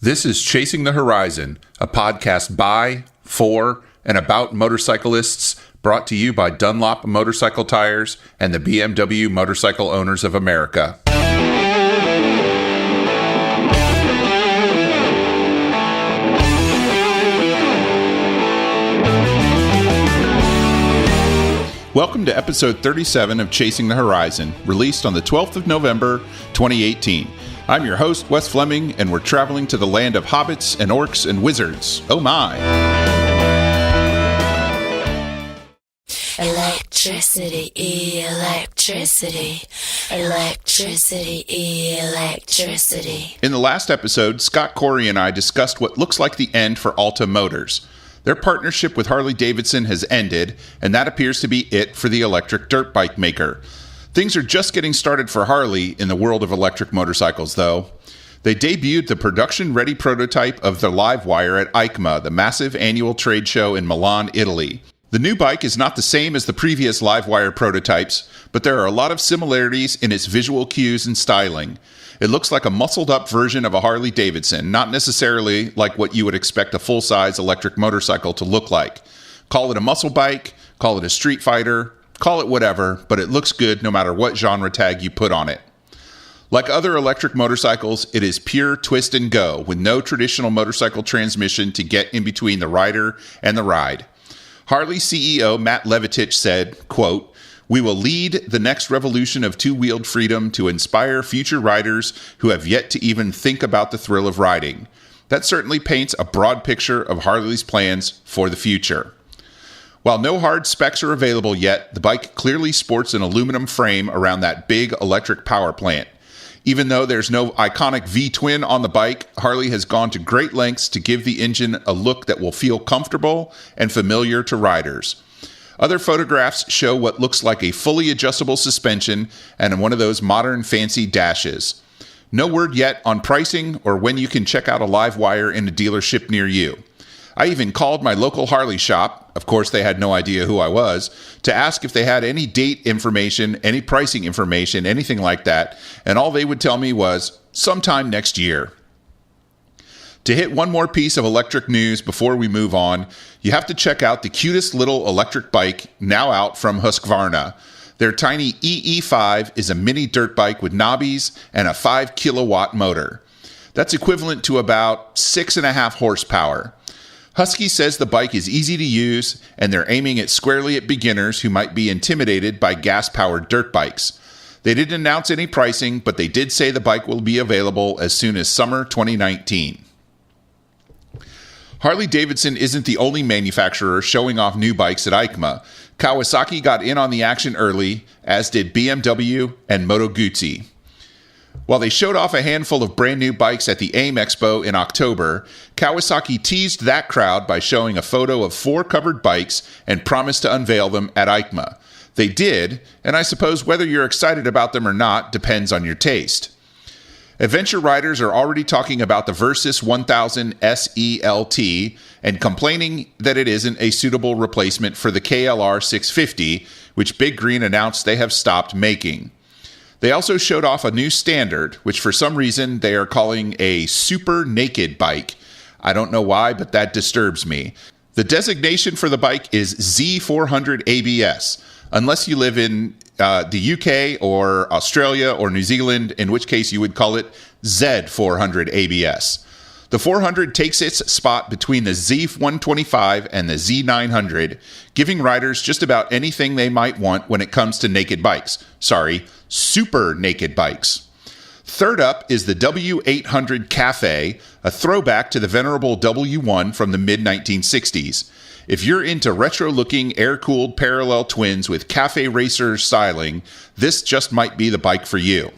This is Chasing the Horizon, a podcast by, for, and about motorcyclists, brought to you by Dunlop Motorcycle Tires and the BMW Motorcycle Owners of America. Welcome to episode 37 of Chasing the Horizon, released on the 12th of November, 2018. I'm your host, Wes Fleming, and we're traveling to the land of hobbits and orcs and wizards. Oh my! Electricity, electricity, electricity, electricity. In the last episode, Scott Corey and I discussed what looks like the end for Alta Motors. Their partnership with Harley-Davidson has ended, and that appears to be it for the electric dirt bike maker. Things are just getting started for Harley in the world of electric motorcycles, though. They debuted the production-ready prototype of the LiveWire at EICMA, the massive annual trade show in Milan, Italy. The new bike is not the same as the previous LiveWire prototypes, but there are a lot of similarities in its visual cues and styling. It looks like a muscled-up version of a Harley-Davidson, not necessarily like what you would expect a full-size electric motorcycle to look like. Call it a muscle bike, call it a street fighter, call it whatever, but it looks good no matter what genre tag you put on it. Like other electric motorcycles, it is pure twist and go, with no traditional motorcycle transmission to get in between the rider and the ride. Harley CEO Matt Levitich said, quote, "We will lead the next revolution of two-wheeled freedom to inspire future riders who have yet to even think about the thrill of riding." That certainly paints a broad picture of Harley's plans for the future. While no hard specs are available yet, the bike clearly sports an aluminum frame around that big electric power plant. Even though there's no iconic V-twin on the bike, Harley has gone to great lengths to give the engine a look that will feel comfortable and familiar to riders. Other photographs show what looks like a fully adjustable suspension and one of those modern fancy dashes. No word yet on pricing or when you can check out a LiveWire in a dealership near you. I even called my local Harley shop, of course they had no idea who I was, to ask if they had any date information, any pricing information, anything like that, and all they would tell me was, sometime next year. To hit one more piece of electric news before we move on, you have to check out the cutest little electric bike now out from Husqvarna. Their tiny EE5 is a mini dirt bike with knobbies and a 5 kilowatt motor. That's equivalent to about 6.5 horsepower. Husky says the bike is easy to use, and they're aiming it squarely at beginners who might be intimidated by gas-powered dirt bikes. They didn't announce any pricing, but they did say the bike will be available as soon as summer 2019. Harley-Davidson isn't the only manufacturer showing off new bikes at EICMA. Kawasaki got in on the action early, as did BMW and Moto Guzzi. While they showed off a handful of brand new bikes at the AIM Expo in October, Kawasaki teased that crowd by showing a photo of 4 covered bikes and promised to unveil them at EICMA. They did, and I suppose whether you're excited about them or not depends on your taste. Adventure riders are already talking about the Versys 1000 SELT and complaining that it isn't a suitable replacement for the KLR 650, which Big Green announced they have stopped making. They also showed off a new standard, which for some reason they are calling a super naked bike. I don't know why, but that disturbs me. The designation for the bike is Z400 ABS, unless you live in the UK or Australia or New Zealand, in which case you would call it Z400 ABS. The 400 takes its spot between the Z125 and the Z900, giving riders just about anything they might want when it comes to naked bikes. Sorry, super naked bikes. Third up is the W800 Cafe, a throwback to the venerable W1 from the mid-1960s. If you're into retro-looking air-cooled parallel twins with cafe racer styling, this just might be the bike for you.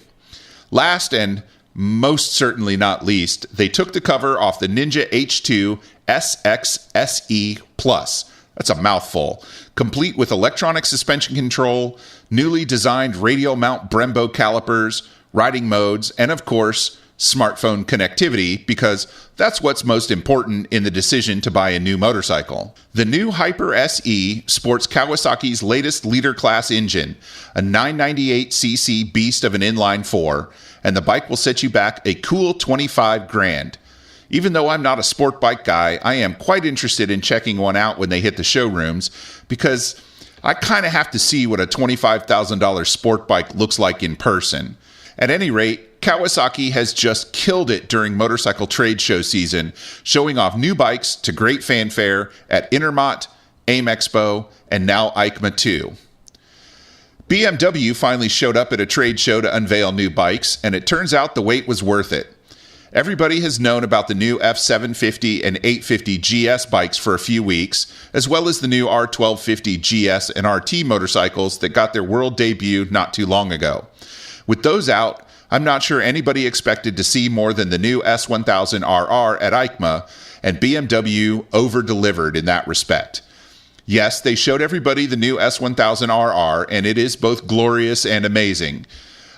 Last and most certainly not least, they took the cover off the Ninja H2 SXSE Plus. That's a mouthful. Complete with electronic suspension control, newly designed radial mount Brembo calipers, riding modes, and of course, smartphone connectivity, because that's what's most important in the decision to buy a new motorcycle. The new Hyper SE sports Kawasaki's latest leader class engine, a 998cc beast of an inline 4, and the bike will set you back a cool $25,000. Even though I'm not a sport bike guy, I am quite interested in checking one out when they hit the showrooms because I kind of have to see what a $25,000 sport bike looks like in person. At any rate, Kawasaki has just killed it during motorcycle trade show season, showing off new bikes to great fanfare at Intermot, AIM Expo, and now EICMA too. BMW finally showed up at a trade show to unveil new bikes, and it turns out the wait was worth it. Everybody has known about the new F750 and 850 GS bikes for a few weeks, as well as the new R1250 GS and RT motorcycles that got their world debut not too long ago. With those out, I'm not sure anybody expected to see more than the new S1000RR at EICMA, and BMW over-delivered in that respect. Yes, they showed everybody the new S1000RR, and it is both glorious and amazing.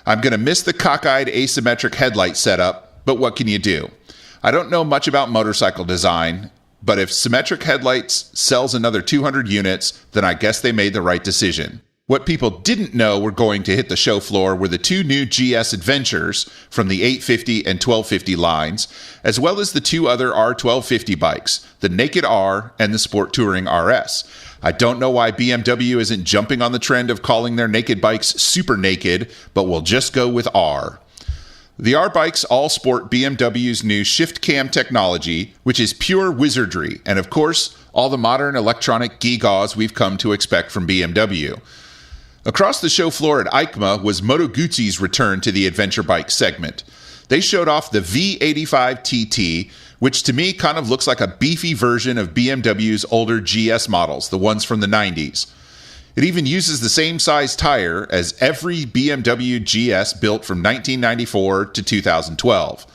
I'm going to miss the cockeyed asymmetric headlight setup, but what can you do? I don't know much about motorcycle design, but if symmetric headlights sells another 200 units, then I guess they made the right decision. What people didn't know were going to hit the show floor were the two new GS Adventures from the 850 and 1250 lines, as well as the two other R1250 bikes, the Naked R and the Sport Touring RS. I don't know why BMW isn't jumping on the trend of calling their naked bikes super naked, but we'll just go with R. The R bikes all sport BMW's new shift cam technology, which is pure wizardry, and of course, all the modern electronic gewgaws we've come to expect from BMW. Across the show floor at EICMA was Moto Guzzi's return to the adventure bike segment. They showed off the V85 TT, which to me kind of looks like a beefy version of BMW's older GS models, the ones from the 90s. It even uses the same size tire as every BMW GS built from 1994 to 2012.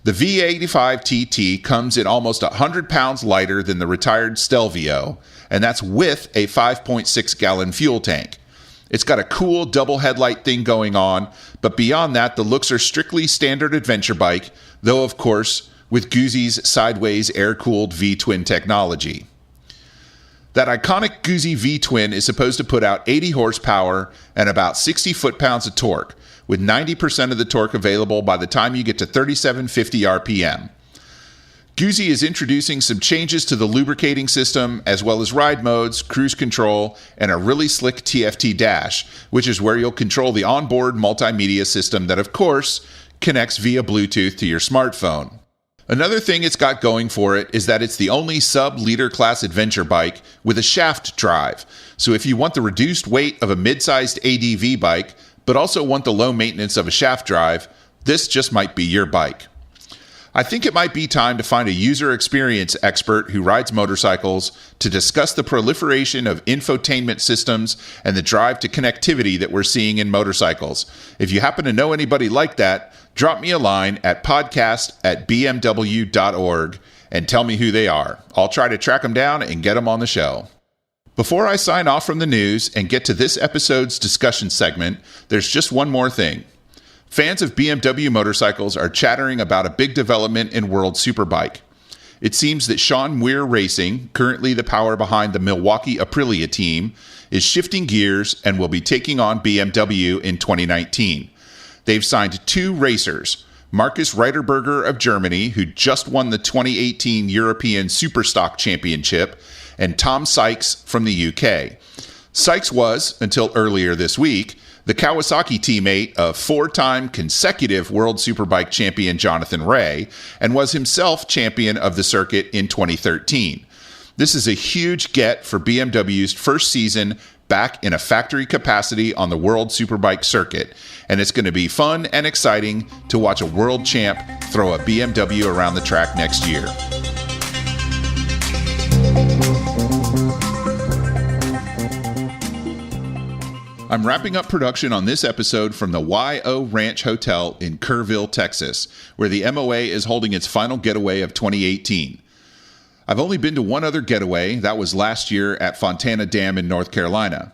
The V85 TT comes in almost 100 pounds lighter than the retired Stelvio, and that's with a 5.6-gallon fuel tank. It's got a cool double headlight thing going on, but beyond that, the looks are strictly standard adventure bike, though of course, with Guzzi's sideways air-cooled V-twin technology. That iconic Guzzi V-twin is supposed to put out 80 horsepower and about 60 foot-pounds of torque, with 90% of the torque available by the time you get to 3750 RPM. Guzzi is introducing some changes to the lubricating system, as well as ride modes, cruise control, and a really slick TFT dash, which is where you'll control the onboard multimedia system that, of course, connects via Bluetooth to your smartphone. Another thing it's got going for it is that it's the only sub-liter class adventure bike with a shaft drive. So if you want the reduced weight of a mid-sized ADV bike, but also want the low maintenance of a shaft drive, this just might be your bike. I think it might be time to find a user experience expert who rides motorcycles to discuss the proliferation of infotainment systems and the drive to connectivity that we're seeing in motorcycles. If you happen to know anybody like that, drop me a line at podcast@bmw.org and tell me who they are. I'll try to track them down and get them on the show. Before I sign off from the news and get to this episode's discussion segment, there's just one more thing. Fans of BMW motorcycles are chattering about a big development in World Superbike. It seems that Sean Weir Racing, currently the power behind the Milwaukee Aprilia team, is shifting gears and will be taking on BMW in 2019. They've signed two racers, Markus Reiterberger of Germany, who just won the 2018 European Superstock Championship, and Tom Sykes from the UK. Sykes was, until earlier this week, the Kawasaki teammate of four-time consecutive World Superbike champion Jonathan Rea, and was himself champion of the circuit in 2013. This is a huge get for BMW's first season back in a factory capacity on the World Superbike circuit, and it's going to be fun and exciting to watch a world champ throw a BMW around the track next year. I'm wrapping up production on this episode from the YO Ranch Hotel in Kerrville, Texas, where the MOA is holding its final getaway of 2018. I've only been to one other getaway, that was last year at Fontana Dam in North Carolina.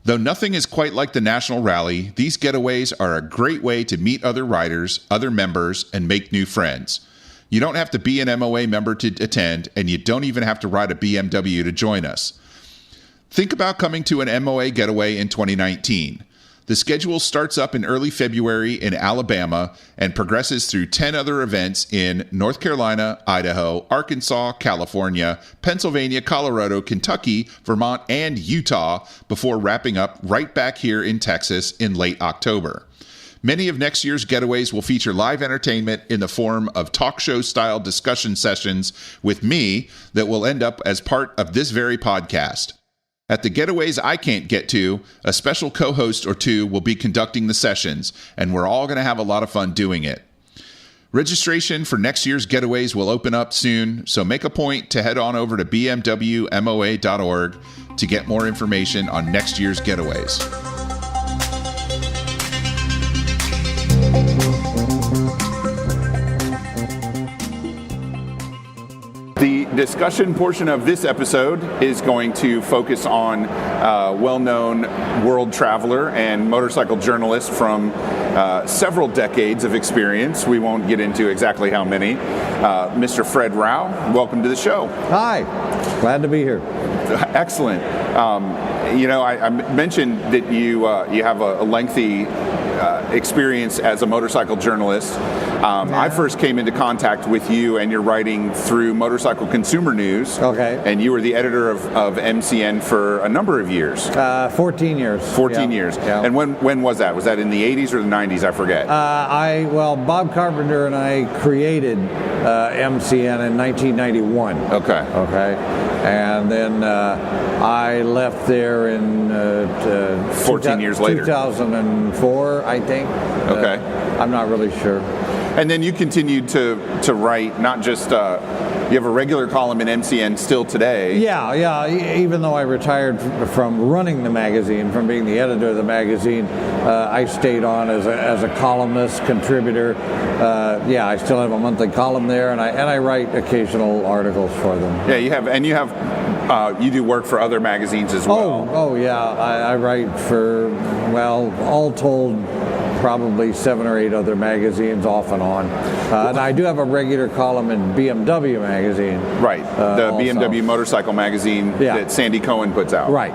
Though nothing is quite like the National Rally, these getaways are a great way to meet other riders, other members, and make new friends. You don't have to be an MOA member to attend, and you don't even have to ride a BMW to join us. Think about coming to an MOA getaway in 2019. The schedule starts up in early February in Alabama and progresses through 10 other events in North Carolina, Idaho, Arkansas, California, Pennsylvania, Colorado, Kentucky, Vermont, and Utah before wrapping up right back here in Texas in late October. Many of next year's getaways will feature live entertainment in the form of talk show-style discussion sessions with me that will end up as part of this very podcast. At the getaways I can't get to, a special co-host or two will be conducting the sessions, and we're all going to have a lot of fun doing it. Registration for next year's getaways will open up soon, so make a point to head on over to bmwmoa.org to get more information on next year's getaways. The discussion portion of this episode is going to focus on well-known world traveler and motorcycle journalist from several decades of experience. We won't get into exactly how many. Mr. Fred Rau, welcome to the show. Hi, glad to be here. Excellent. I mentioned that you have a lengthy experience as a motorcycle journalist. I first came into contact with you and your writing through Motorcycle Consumer News. Okay. And you were the editor of MCN for a number of years. 14 years. 14 years. Yeah. And when was that? Was that in the 80s or the 90s? I forget. Bob Carpenter and I created MCN in 1991. Okay. And then I left there in 14 years later. 2004, I think. Okay. I'm not really sure. And then you continued to write, not just, you have a regular column in MCN still today. Yeah. Even though I retired from running the magazine, from being the editor of the magazine, I stayed on as a columnist, contributor. I still have a monthly column there, and I write occasional articles for them. Yeah, you do work for other magazines as well. Oh yeah, I write for, all told, probably 7 or 8 other magazines off and on. And I do have a regular column in BMW magazine. Right, the also. BMW motorcycle magazine that Sandy Cohen puts out. Right.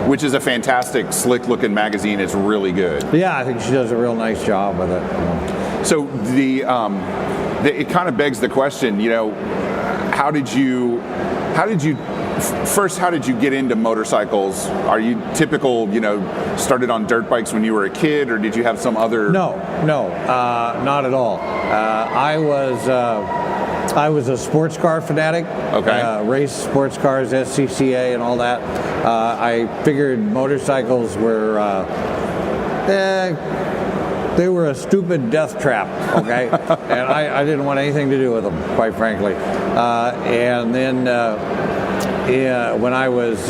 Which is a fantastic, slick-looking magazine. It's really good. Yeah, I think she does a real nice job with it. So it kind of begs the question, how did you get into motorcycles? Are you typical, started on dirt bikes when you were a kid, or did you have some other? No, not at all. I was a sports car fanatic. Okay. Race sports cars, SCCA, and all that. I figured motorcycles were. They were a stupid death trap, okay? And I didn't want anything to do with them, quite frankly. And then when I was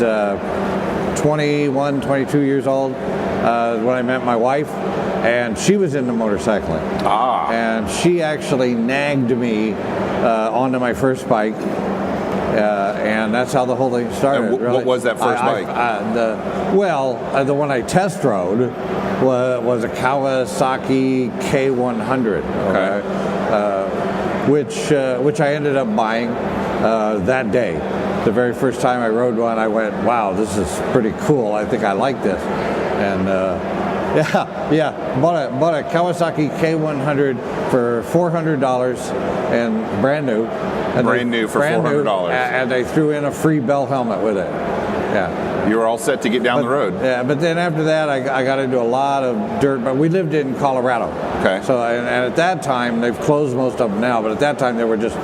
21, 22 years old, when I met my wife, and she was into motorcycling. And she actually nagged me onto my first bike. And that's how the whole thing started. And what was that first bike? The one I test rode was a Kawasaki K100, which I ended up buying that day. The very first time I rode one, I went, "Wow, this is pretty cool. I think I like this." And bought a Kawasaki K100 for $400 and brand new. Brand new for $400. And they threw in a free bell helmet with it. Yeah. You were all set to get down the road. Yeah, but then after that, I got into a lot of dirt. But we lived in Colorado. Okay. So, and at that time, they've closed most of them now, but at that time, there were just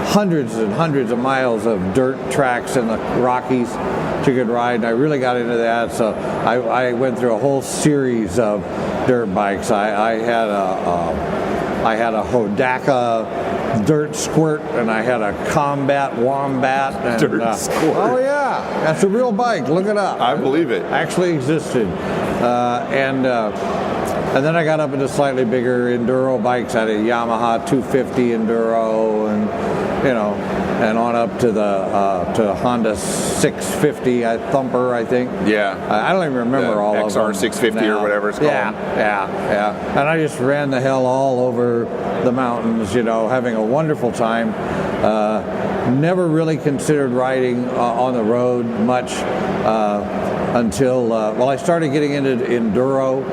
hundreds and hundreds of miles of dirt tracks in the Rockies you could ride, and I really got into that. So I went through a whole series of dirt bikes. I had a Hodaka dirt squirt, and I had a Combat Wombat. And, dirt squirt. Oh yeah, that's a real bike. Look it up. I believe it. Actually existed. And then I got up into slightly bigger enduro bikes. I had a Yamaha 250 enduro, and and on up to the Honda 650 Thumper, I think. Yeah. I don't even remember all of them. XR 650 now. or whatever it's called. Yeah. And I just ran the hell all over the mountains, having a wonderful time. Never really considered riding on the road much until, I started getting into enduro,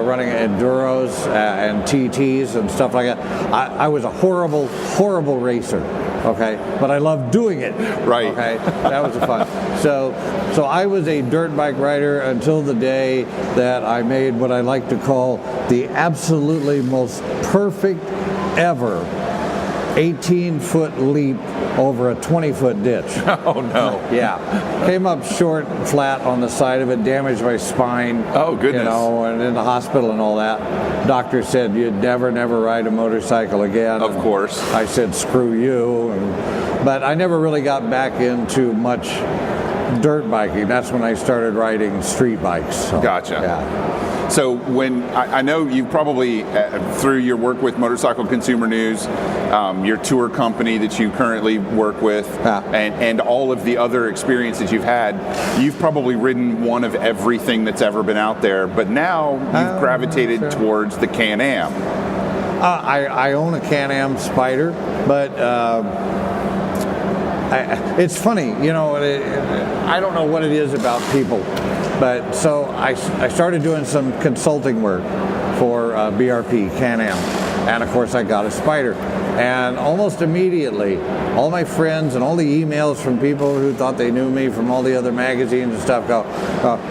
running enduros and TTs and stuff like that. I was a horrible, horrible racer. Okay, but I loved doing it. Right. Okay, that was fun. So I was a dirt bike rider until the day that I made what I like to call the absolutely most perfect ever 18-foot leap over a 20-foot ditch. Oh, no. Yeah. Came up short and flat on the side of it, damaged my spine. Oh, goodness. You know, and in the hospital and all that. Doctor said, you'd never ride a motorcycle again. Of course. I said, screw you. But I never really got back into much dirt biking. That's when I started riding street bikes. So, gotcha. Yeah. So when I know you probably, through your work with Motorcycle Consumer News, your tour company that you currently work with, and all of the other experience that you've had, you've probably ridden one of everything that's ever been out there, but now you've gravitated towards the Can-Am. I own a Can-Am Spider, but it's funny, you know, I don't know what it is about people, but so I started doing some consulting work for BRP, Can-Am, and of course I got a Spider. And almost immediately, all my friends and all the emails from people who thought they knew me from all the other magazines and stuff go,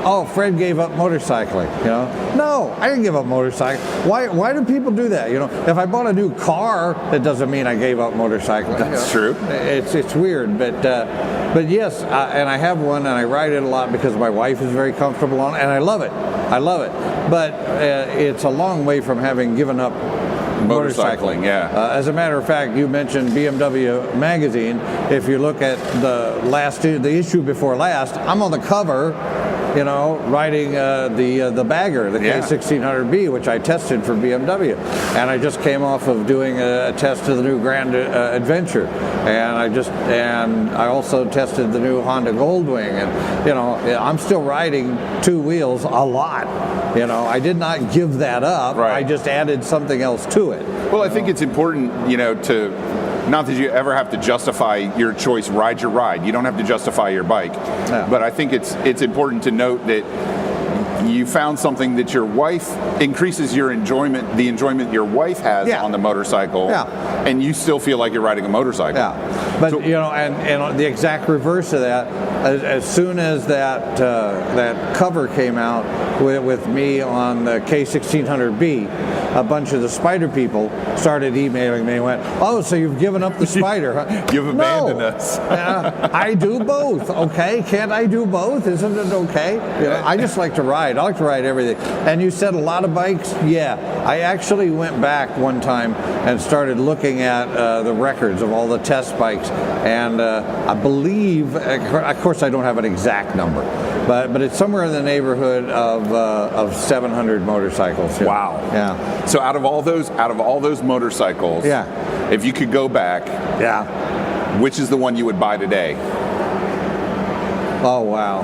oh, Fred gave up motorcycling, you know? No, I didn't give up motorcycling. Why do people do that? You know, if I bought a new car, that doesn't mean I gave up motorcycling. That's true. It's weird, but yes, and I have one, and I ride it a lot because my wife is very comfortable on it, and I love it. But it's a long way from having given up motorcycling. Yeah. As a matter of fact, you mentioned BMW magazine. If you look at the issue before last, I'm on the cover, you know, riding the bagger, the K1600B, which I tested for BMW, and I just came off of doing a test of the new Grand Adventure, and I also tested the new Honda Goldwing, and you know, I'm still riding two wheels a lot. You know, I did not give that up. Right. I just added something else to it. Well, I think it's important, you know, to not that you ever have to justify your choice, ride your ride. You don't have to justify your bike. Yeah. But I think it's important to note that you found something that your wife increases your enjoyment, the enjoyment your wife has on the motorcycle, and you still feel like you're riding a motorcycle. Yeah, but so, you know, and the exact reverse of that, as soon as that cover came out with me on the K1600B, a bunch of the Spider people started emailing me and went, oh, so you've given up the Spider, huh? You've abandoned us. I do both, okay? Can't I do both? Isn't it okay? You know, I just like to ride. I like to ride everything. And you said a lot of bikes? Yeah. I actually went back one time and started looking at the records of all the test bikes. And I believe, of course I don't have an exact number, but it's somewhere in the neighborhood of 700 motorcycles. Yeah. Wow. Yeah. So out of all those motorcycles, if you could go back, which is the one you would buy today? Oh, wow.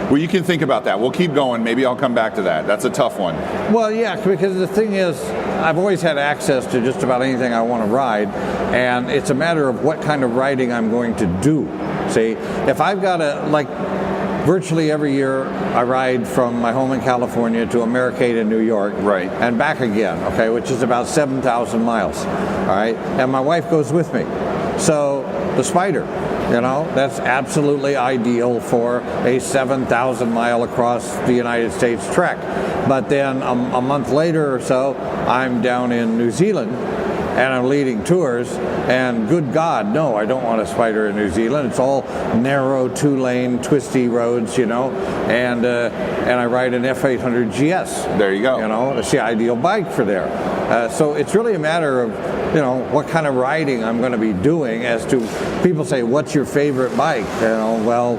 Well, you can think about that. We'll keep going. Maybe I'll come back to that. That's a tough one. Well, yeah, because the thing is, I've always had access to just about anything I want to ride, and it's a matter of what kind of riding I'm going to do. See, if I've got virtually every year I ride from my home in California to Americade in New York, right, and back again, okay, which is about 7,000 miles, all right, and my wife goes with me. So the Spider, you know, that's absolutely ideal for a 7,000 mile across the United States trek. But then a month later or so, I'm down in New Zealand and I'm leading tours, and good God, no, I don't want a Spider in New Zealand. It's all narrow, two-lane, twisty roads, you know, and I ride an F800 GS. There you go. You know, it's the ideal bike for there. So it's really a matter of, you know, what kind of riding I'm going to be doing. As to, people say, what's your favorite bike? You know, well,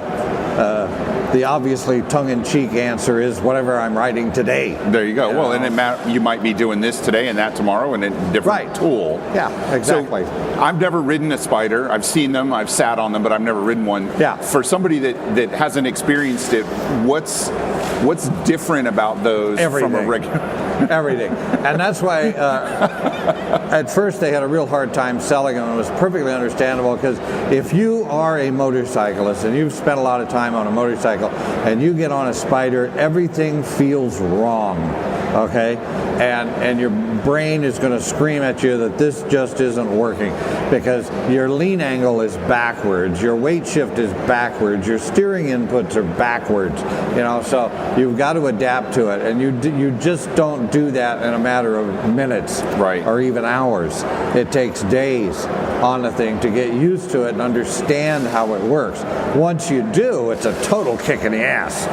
the obviously tongue-in-cheek answer is whatever I'm riding today. There you go. Well, and you might be doing this today and that tomorrow in a different tool. Yeah, exactly. So I've never ridden a Spider. I've seen them, I've sat on them, but I've never ridden one. Yeah. For somebody that hasn't experienced it, what's What's different about those from a Everything. regular? Everything. And that's why at first they had a real hard time selling them. It was perfectly understandable, because if you are a motorcyclist and you've spent a lot of time on a motorcycle and you get on a Spider, everything feels wrong, okay? And your brain is going to scream at you that this just isn't working, because your lean angle is backwards, your weight shift is backwards, your steering inputs are backwards, so you've got to adapt to it, and you just don't do that in a matter of minutes, right, or even hours. It takes days on the thing to get used to it and understand how it works. Once you do, it's a total kick in the ass,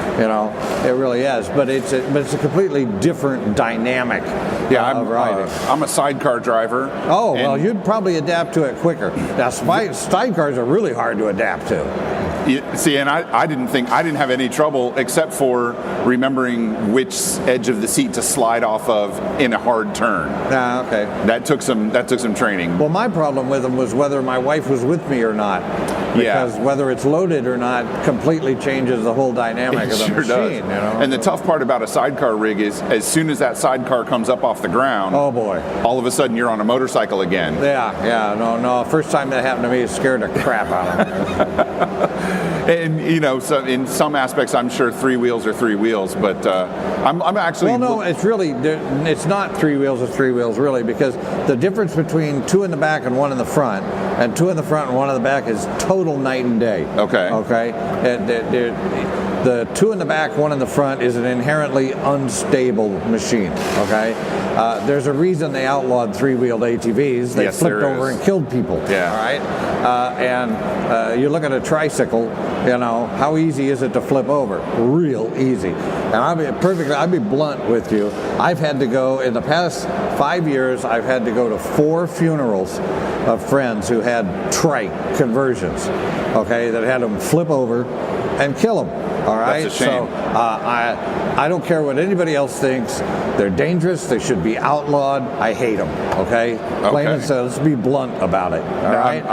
it really is, but it's a completely different dynamic of riding. I'm a sidecar driver. Oh, well, you'd probably adapt to it quicker. Now, sidecars are really hard to adapt to. See, and I didn't have any trouble, except for remembering which edge of the seat to slide off of in a hard turn. Okay. That took some training. Well, my problem with them was whether my wife was with me or not. Because whether it's loaded or not completely changes the whole dynamic of the machine. Does. And the tough part about a sidecar rig is, as soon as that sidecar comes up off the ground, oh boy, all of a sudden you're on a motorcycle again. No. First time that happened to me, it scared the crap out of me. And so in some aspects, I'm sure three wheels are three wheels, but I'm actually. Well, no, it's not three wheels or three wheels really, because the difference between two in the back and one in the front, and two in the front and one in the back, is total night and day. Okay. The two in the back, one in the front is an inherently unstable machine. Okay. There's a reason they outlawed three-wheeled ATVs. They flipped over and killed people. Yeah. All right. And you look at a tricycle. How easy is it to flip over? Real easy. And I'll be blunt with you. I've had to go, in the past 5 years, I've had to go to 4 funerals of friends who had trike conversions, okay, that had them flip over and kill them. All right. That's a shame. So I don't care what anybody else thinks. They're dangerous. They should be outlawed. I hate them. Okay. Plain and simple. Let's be blunt about it. All right.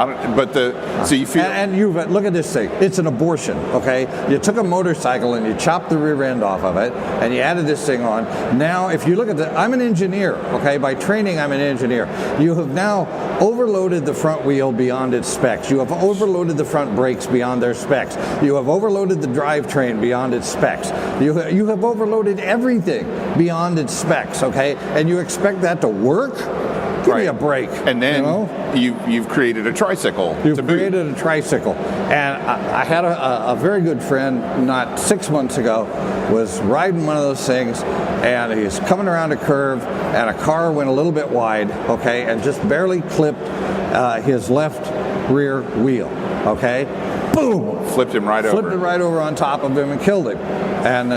So you feel. And look at this thing. It's an abortion. Okay. You took a motorcycle and you chopped the rear end off of it, and you added this thing on. Now, if you look at I'm an engineer. Okay. By training, I'm an engineer. You have now overloaded the front wheel beyond its specs. You have overloaded the front brakes beyond their specs. You have overloaded the drivetrain beyond its specs. You have overloaded everything beyond its specs, okay? And you expect that to work? Give me a break. And then you've created a tricycle. You've created a tricycle. And I had a very good friend, not 6 months ago, was riding one of those things, and he's coming around a curve, and a car went a little bit wide, okay, and just barely clipped his left rear wheel, okay? Boom! Flipped him right over. Flipped it right over on top of him and killed him. And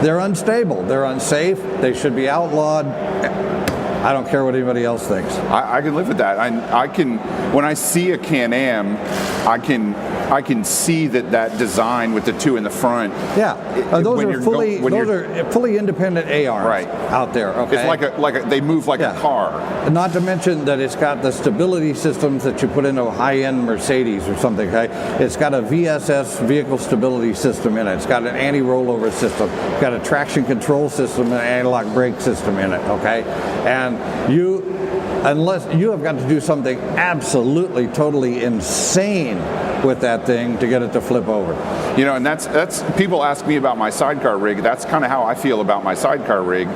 they're unstable. They're unsafe. They should be outlawed. I don't care what anybody else thinks. I can live with that. I can, when I see a Can-Am, I can see that design with the two in the front. Yeah, those are fully independent ARs out there. Okay, it's they move like a car. And not to mention that it's got the stability systems that you put into a high-end Mercedes or something. Okay, it's got a VSS, vehicle stability system in it. It's got an anti-rollover system. It's got a traction control system and an anti-lock brake system in it. Okay, and unless you have got to do something absolutely, totally insane with that thing to get it to flip over. And that's people ask me about my sidecar rig. That's kind of how I feel about my sidecar rig,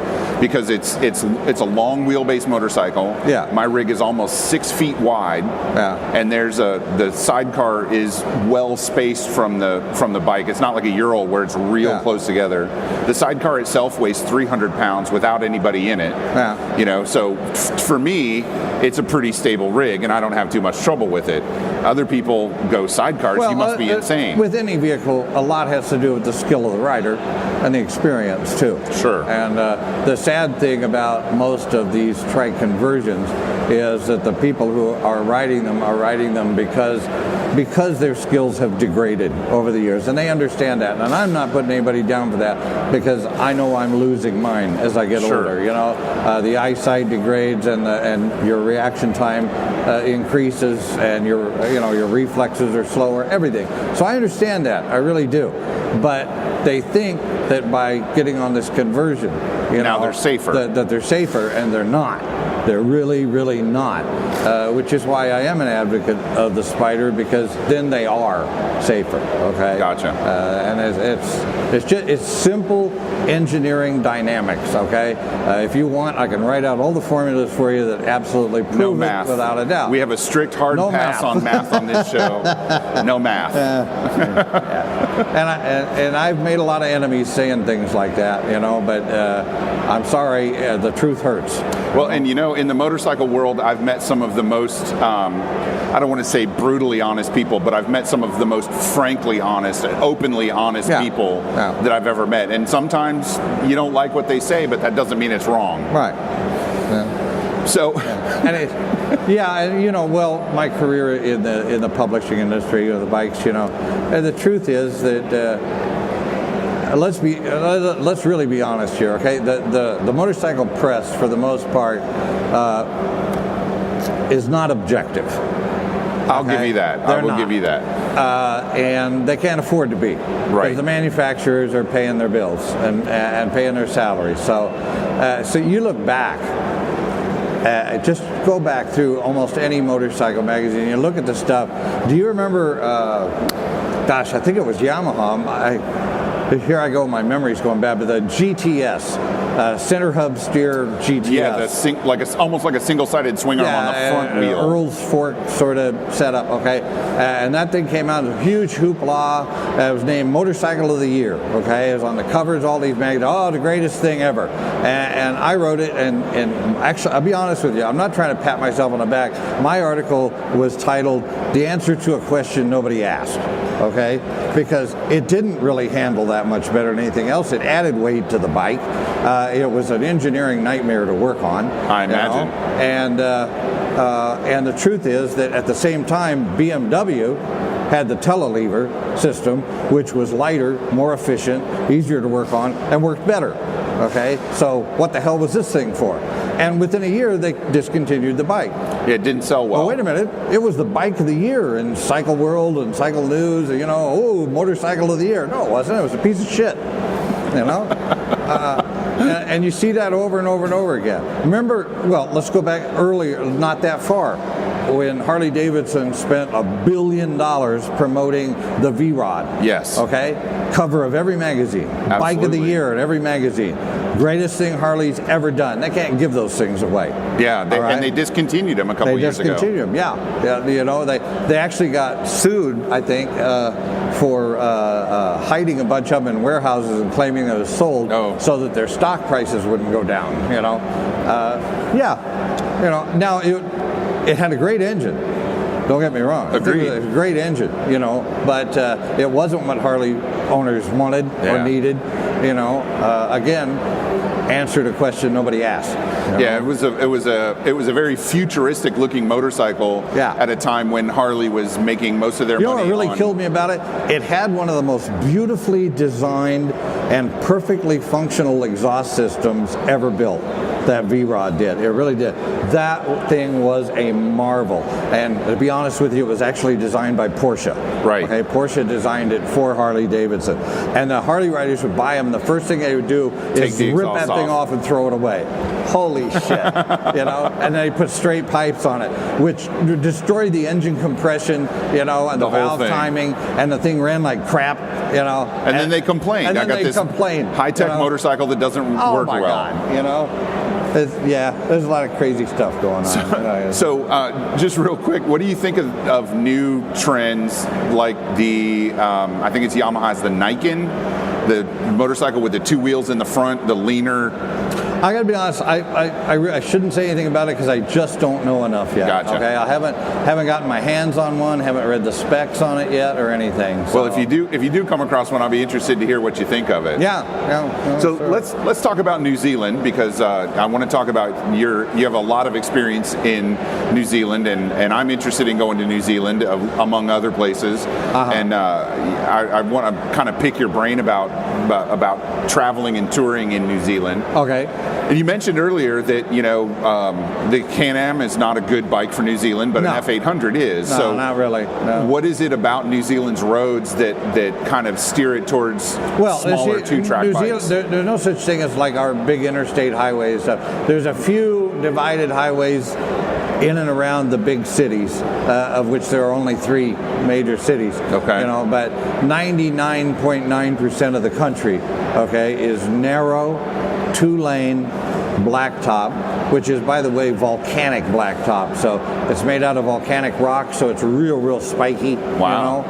because it's a long wheelbase motorcycle. Yeah. My rig is almost 6 feet wide. Yeah. And the sidecar is well spaced from the bike. It's not like a Ural where it's real close together. The sidecar itself weighs 300 pounds without anybody in it. Yeah. So for me, it's a pretty stable rig, and I don't have too much trouble with it. Other people go sidecars. You must be insane. With any vehicle, a lot has to do with the skill of the rider and the experience too. Sure. And the sad thing about most of these trike conversions is that the people who are riding them because their skills have degraded over the years, and they understand that. And I'm not putting anybody down for that, because I know I'm losing mine as I get older. The eyesight degrades, and your reaction time increases, and your reflexes are slower. Everything. So I understand that. I really do. but they think that by getting on this conversion, now they're safer. That they're safer, and they're not. They're really, really not. Which is why I am an advocate of the Spyder, because then they are safer. Okay. Gotcha. And it's simple engineering dynamics. Okay. If you want, I can write out all the formulas for you that absolutely prove it without a doubt. We have a strict hard pass on math on this show. No math. And I've made a lot of enemies saying things like that, but I'm sorry, the truth hurts. Well, and in the motorcycle world, I've met some of the most, I don't want to say brutally honest people, but I've met some of the most frankly honest, openly honest people that I've ever met. And sometimes you don't like what they say, but that doesn't mean it's wrong. Right. Yeah. So, well, my career in the publishing industry, the bikes, and the truth is that let's really be honest here, okay? The motorcycle press, for the most part, is not objective. I'll give you that. I will give you that. And they can't afford to be. Right. Because the manufacturers are paying their bills and paying their salaries. So you look back. Just go back through almost any motorcycle magazine. You look at the stuff. Do you remember? I think it was Yamaha. Here I go. My memory's going bad. But the GTS, center hub steer GTS. Yeah, almost like a single-sided swing arm on the front wheel. Earl's fork sort of setup. Okay, and that thing came out as a huge hoopla. It was named Motorcycle of the Year. Okay, it was on the covers, all these magazines. Oh, the greatest thing ever. And I wrote it. And actually, I'll be honest with you. I'm not trying to pat myself on the back. My article was titled "The Answer to a Question Nobody Asked." Okay, because it didn't really handle that much better than anything else. It added weight to the bike. It was an engineering nightmare to work on. I imagine. And the truth is that at the same time, BMW had the telelever system, which was lighter, more efficient, easier to work on, and worked better. Okay, so what the hell was this thing for? And within a year, they discontinued the bike. It didn't sell well. Oh, wait a minute. It was the bike of the year in Cycle World and Cycle News, motorcycle of the year. No, it wasn't. It was a piece of shit, and you see that over and over and over again. Remember, let's go back earlier, not that far, when Harley-Davidson spent $1 billion promoting the V-Rod. Yes. Okay? Cover of every magazine. Absolutely. Bike of the year in every magazine. Greatest thing Harley's ever done. They can't give those things away. Yeah, and they discontinued them a couple years ago. They discontinued them, yeah. They actually got sued, I think, for hiding a bunch of them in warehouses and claiming it was sold so that their stock prices wouldn't go down, Now, it had a great engine. Don't get me wrong. Agreed. It was a great engine, but it wasn't what Harley owners wanted or needed. Again, answered a question nobody asked. Yeah, it was a very futuristic looking motorcycle at a time when Harley was making most of their money. You know what really killed me about it? It had one of the most beautifully designed and perfectly functional exhaust systems ever built. That V-Rod did. It really did. That thing was a marvel. And to be honest with you, it was actually designed by Porsche. Right. Okay, Porsche designed it for Harley-Davidson. And the Harley riders would buy them, and the first thing they would do is rip that thing off and throw it away. Holy shit. And they put straight pipes on it, which destroyed the engine compression, and the valve timing, and the thing ran like crap, And then they complained. And then I got this high-tech motorcycle that doesn't work well. God, there's a lot of crazy stuff going on. So just real quick, what do you think of new trends like I think it's Yamaha's the Niken, the motorcycle with the two wheels in the front, the leaner? I got to be honest. I shouldn't say anything about it because I just don't know enough yet. Gotcha. Okay, I haven't gotten my hands on one. Haven't read the specs on it yet or anything. So. Well, if you do come across one, I'll be interested to hear what you think of it. Yeah. So sure. let's talk about New Zealand because I want to talk about you have a lot of experience in New Zealand and I'm interested in going to New Zealand among other places. And I want to kind of pick your brain about traveling and touring in New Zealand. Okay. And you mentioned earlier that, the Can-Am is not a good bike for New Zealand, but No. an F800 is. No, So not really. No. what is it about New Zealand's roads that kind of steer it towards smaller two-track New bikes? Zealand, there's no such thing as like our big interstate highways. There's a few divided highways in and around the big cities, of which there are only 3 major cities. Okay. But 99.9% of the country, is narrow, 2-lane blacktop, which is, by the way, volcanic blacktop. So it's made out of volcanic rock, so it's real spiky. Wow.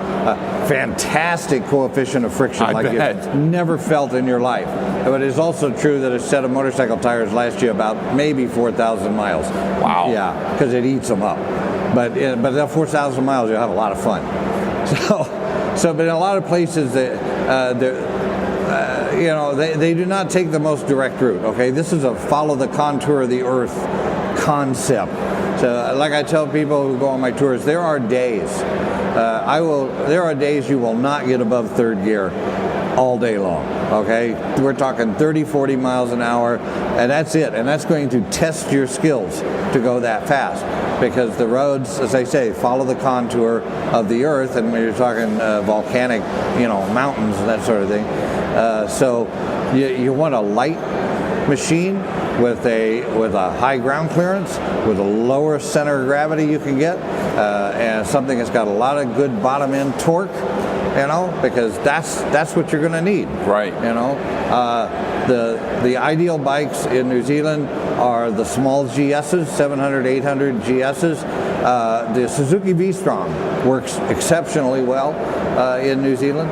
Fantastic coefficient of friction, I bet. you've never felt in your life. But it's also true that a set of motorcycle tires lasts you about maybe 4,000 miles. Wow. Yeah, because it eats them up. But that 4,000 miles, you'll have a lot of fun. But in a lot of places, they do not take the most direct route. Okay, this is a follow the contour of the earth concept. So, like I tell people who go on my tours, there are days. There are days you will not get above 3rd gear all day long. Okay, we're talking 30, 40 miles an hour, and that's it. And that's going to test your skills to go that fast, because the roads, as I say, follow the contour of the earth, and when you're talking volcanic, mountains and that sort of thing. So you want a light machine with a high ground clearance, with a lower center of gravity you can get, and something that's got a lot of good bottom end torque. Because that's what you're going to need. Right. The ideal bikes in New Zealand are the small GSs, 700, 800 GSs. The Suzuki V-Strom works exceptionally well in New Zealand.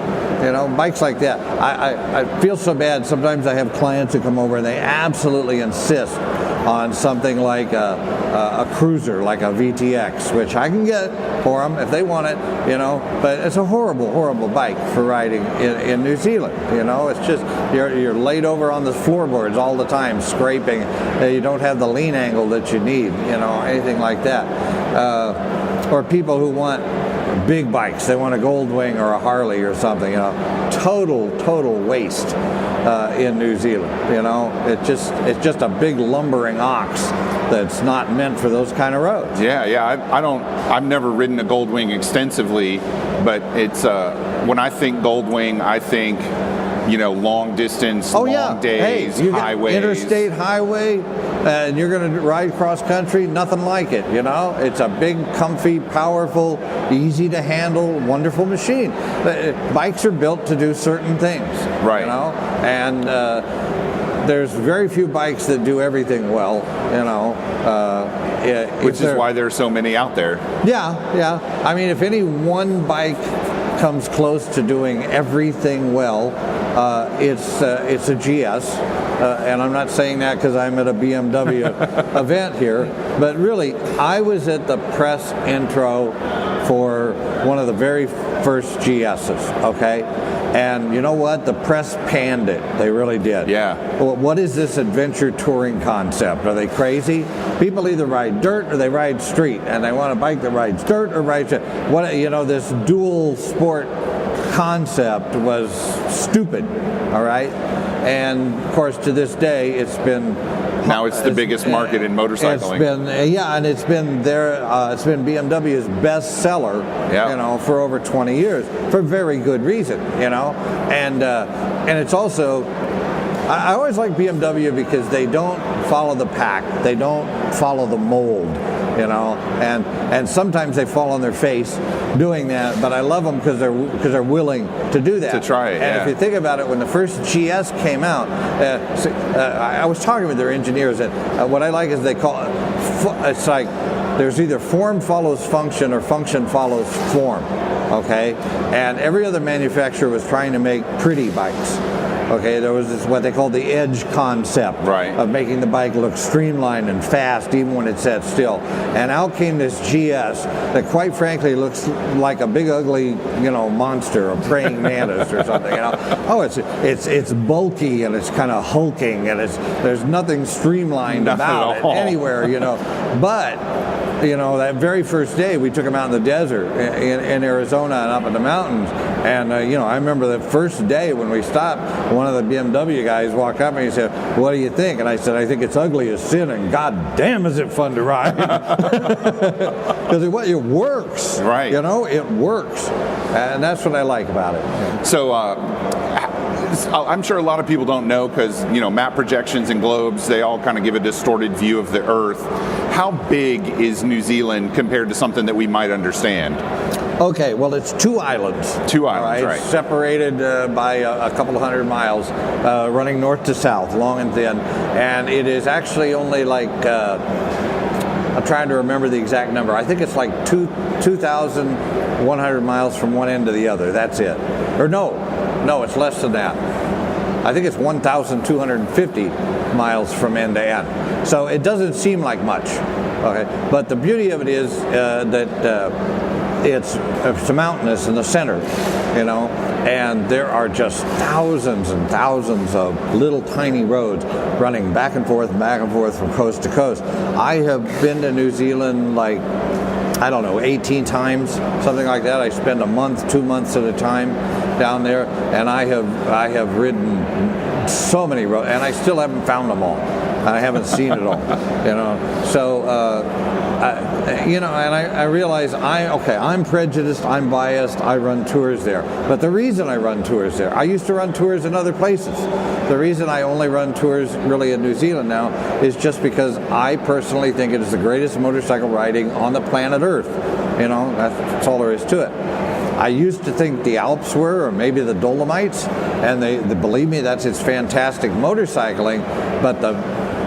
Bikes like that. I feel so bad. Sometimes I have clients who come over and they absolutely insist on something like a cruiser, like a VTX, which I can get for them if they want it, but it's a horrible bike for riding in New Zealand. It's just you're laid over on the floorboards all the time, scraping. You don't have the lean angle that you need, anything like that. Or people who want big bikes, they want a Goldwing or a Harley or something, total waste in New Zealand. It's just a big lumbering ox that's not meant for those kind of roads. I've never ridden a Goldwing extensively, but it's when I think Goldwing, I think long distance, long days, you highways, interstate highway, and you're going to ride cross country. Nothing like it. It's a big, comfy, powerful, easy to handle, wonderful machine. Bikes are built to do certain things, right? And there's very few bikes that do everything well, which is why there are so many out there. Yeah. I mean, if any one bike comes close to doing everything well, it's a GS. And I'm not saying that because I'm at a BMW event here, but really, I was at the press intro for one of the very first GSs, okay? And you know what? The press panned it. They really did. Yeah. Well, what is this adventure touring concept? Are they crazy? People either ride dirt or they ride street, and they want a bike that rides dirt or rides it. This dual sport concept was stupid, all right? And of course, to this day, it's been now it's the biggest market in motorcycling. It's been it's been BMW's best seller, for over 20 years for very good reason, and it's also. I always like BMW because they don't follow the pack, they don't follow the mold, and sometimes they fall on their face doing that. But I love them because they're willing to do that. To try it. And if you think about it, when the first GS came out, I was talking with their engineers, and what I like is they call it's like there's either form follows function or function follows form. Okay, and every other manufacturer was trying to make pretty bikes. Okay, there was this what they call the edge concept of making the bike look streamlined and fast even when it sat still. And out came this GS that quite frankly looks like a big ugly, monster, a praying mantis or something. Oh, it's bulky and it's kind of hulking and there's nothing streamlined about it anywhere, But that very first day we took them out in the desert in Arizona and up in the mountains. And, I remember the first day when we stopped, one of the BMW guys walked up and he said, "What do you think?" And I said, "I think it's ugly as sin, and god damn is it fun to ride." Because it works. Right. It works. And that's what I like about it. So, I'm sure a lot of people don't know because, map projections and globes, they all kind of give a distorted view of the Earth. How big is New Zealand compared to something that we might understand? Okay, well, it's 2 islands. 2 islands, right. Separated by a couple of 100 miles, running north to south, long and thin. And it is actually only like, I'm trying to remember the exact number. I think it's like 2,100 miles from one end to the other. That's it. Or no, it's less than that. I think it's 1,250 miles from end to end. So it doesn't seem like much. Okay, but the beauty of it is that it's mountainous in the center, and there are just thousands and thousands of little tiny roads running back and forth from coast to coast. I have been to New Zealand 18 times, something like that. I spend a month, 2 months at a time down there, and I have ridden so many roads, and I still haven't found them all. I haven't seen it all, So, and I realize I'm prejudiced, I'm biased, I run tours there. But the reason I run tours there, I used to run tours in other places. The reason I only run tours really in New Zealand now is just because I personally think it is the greatest motorcycle riding on the planet Earth. That's all there is to it. I used to think the Alps were, or maybe the Dolomites, and they believe me, it's fantastic motorcycling, but the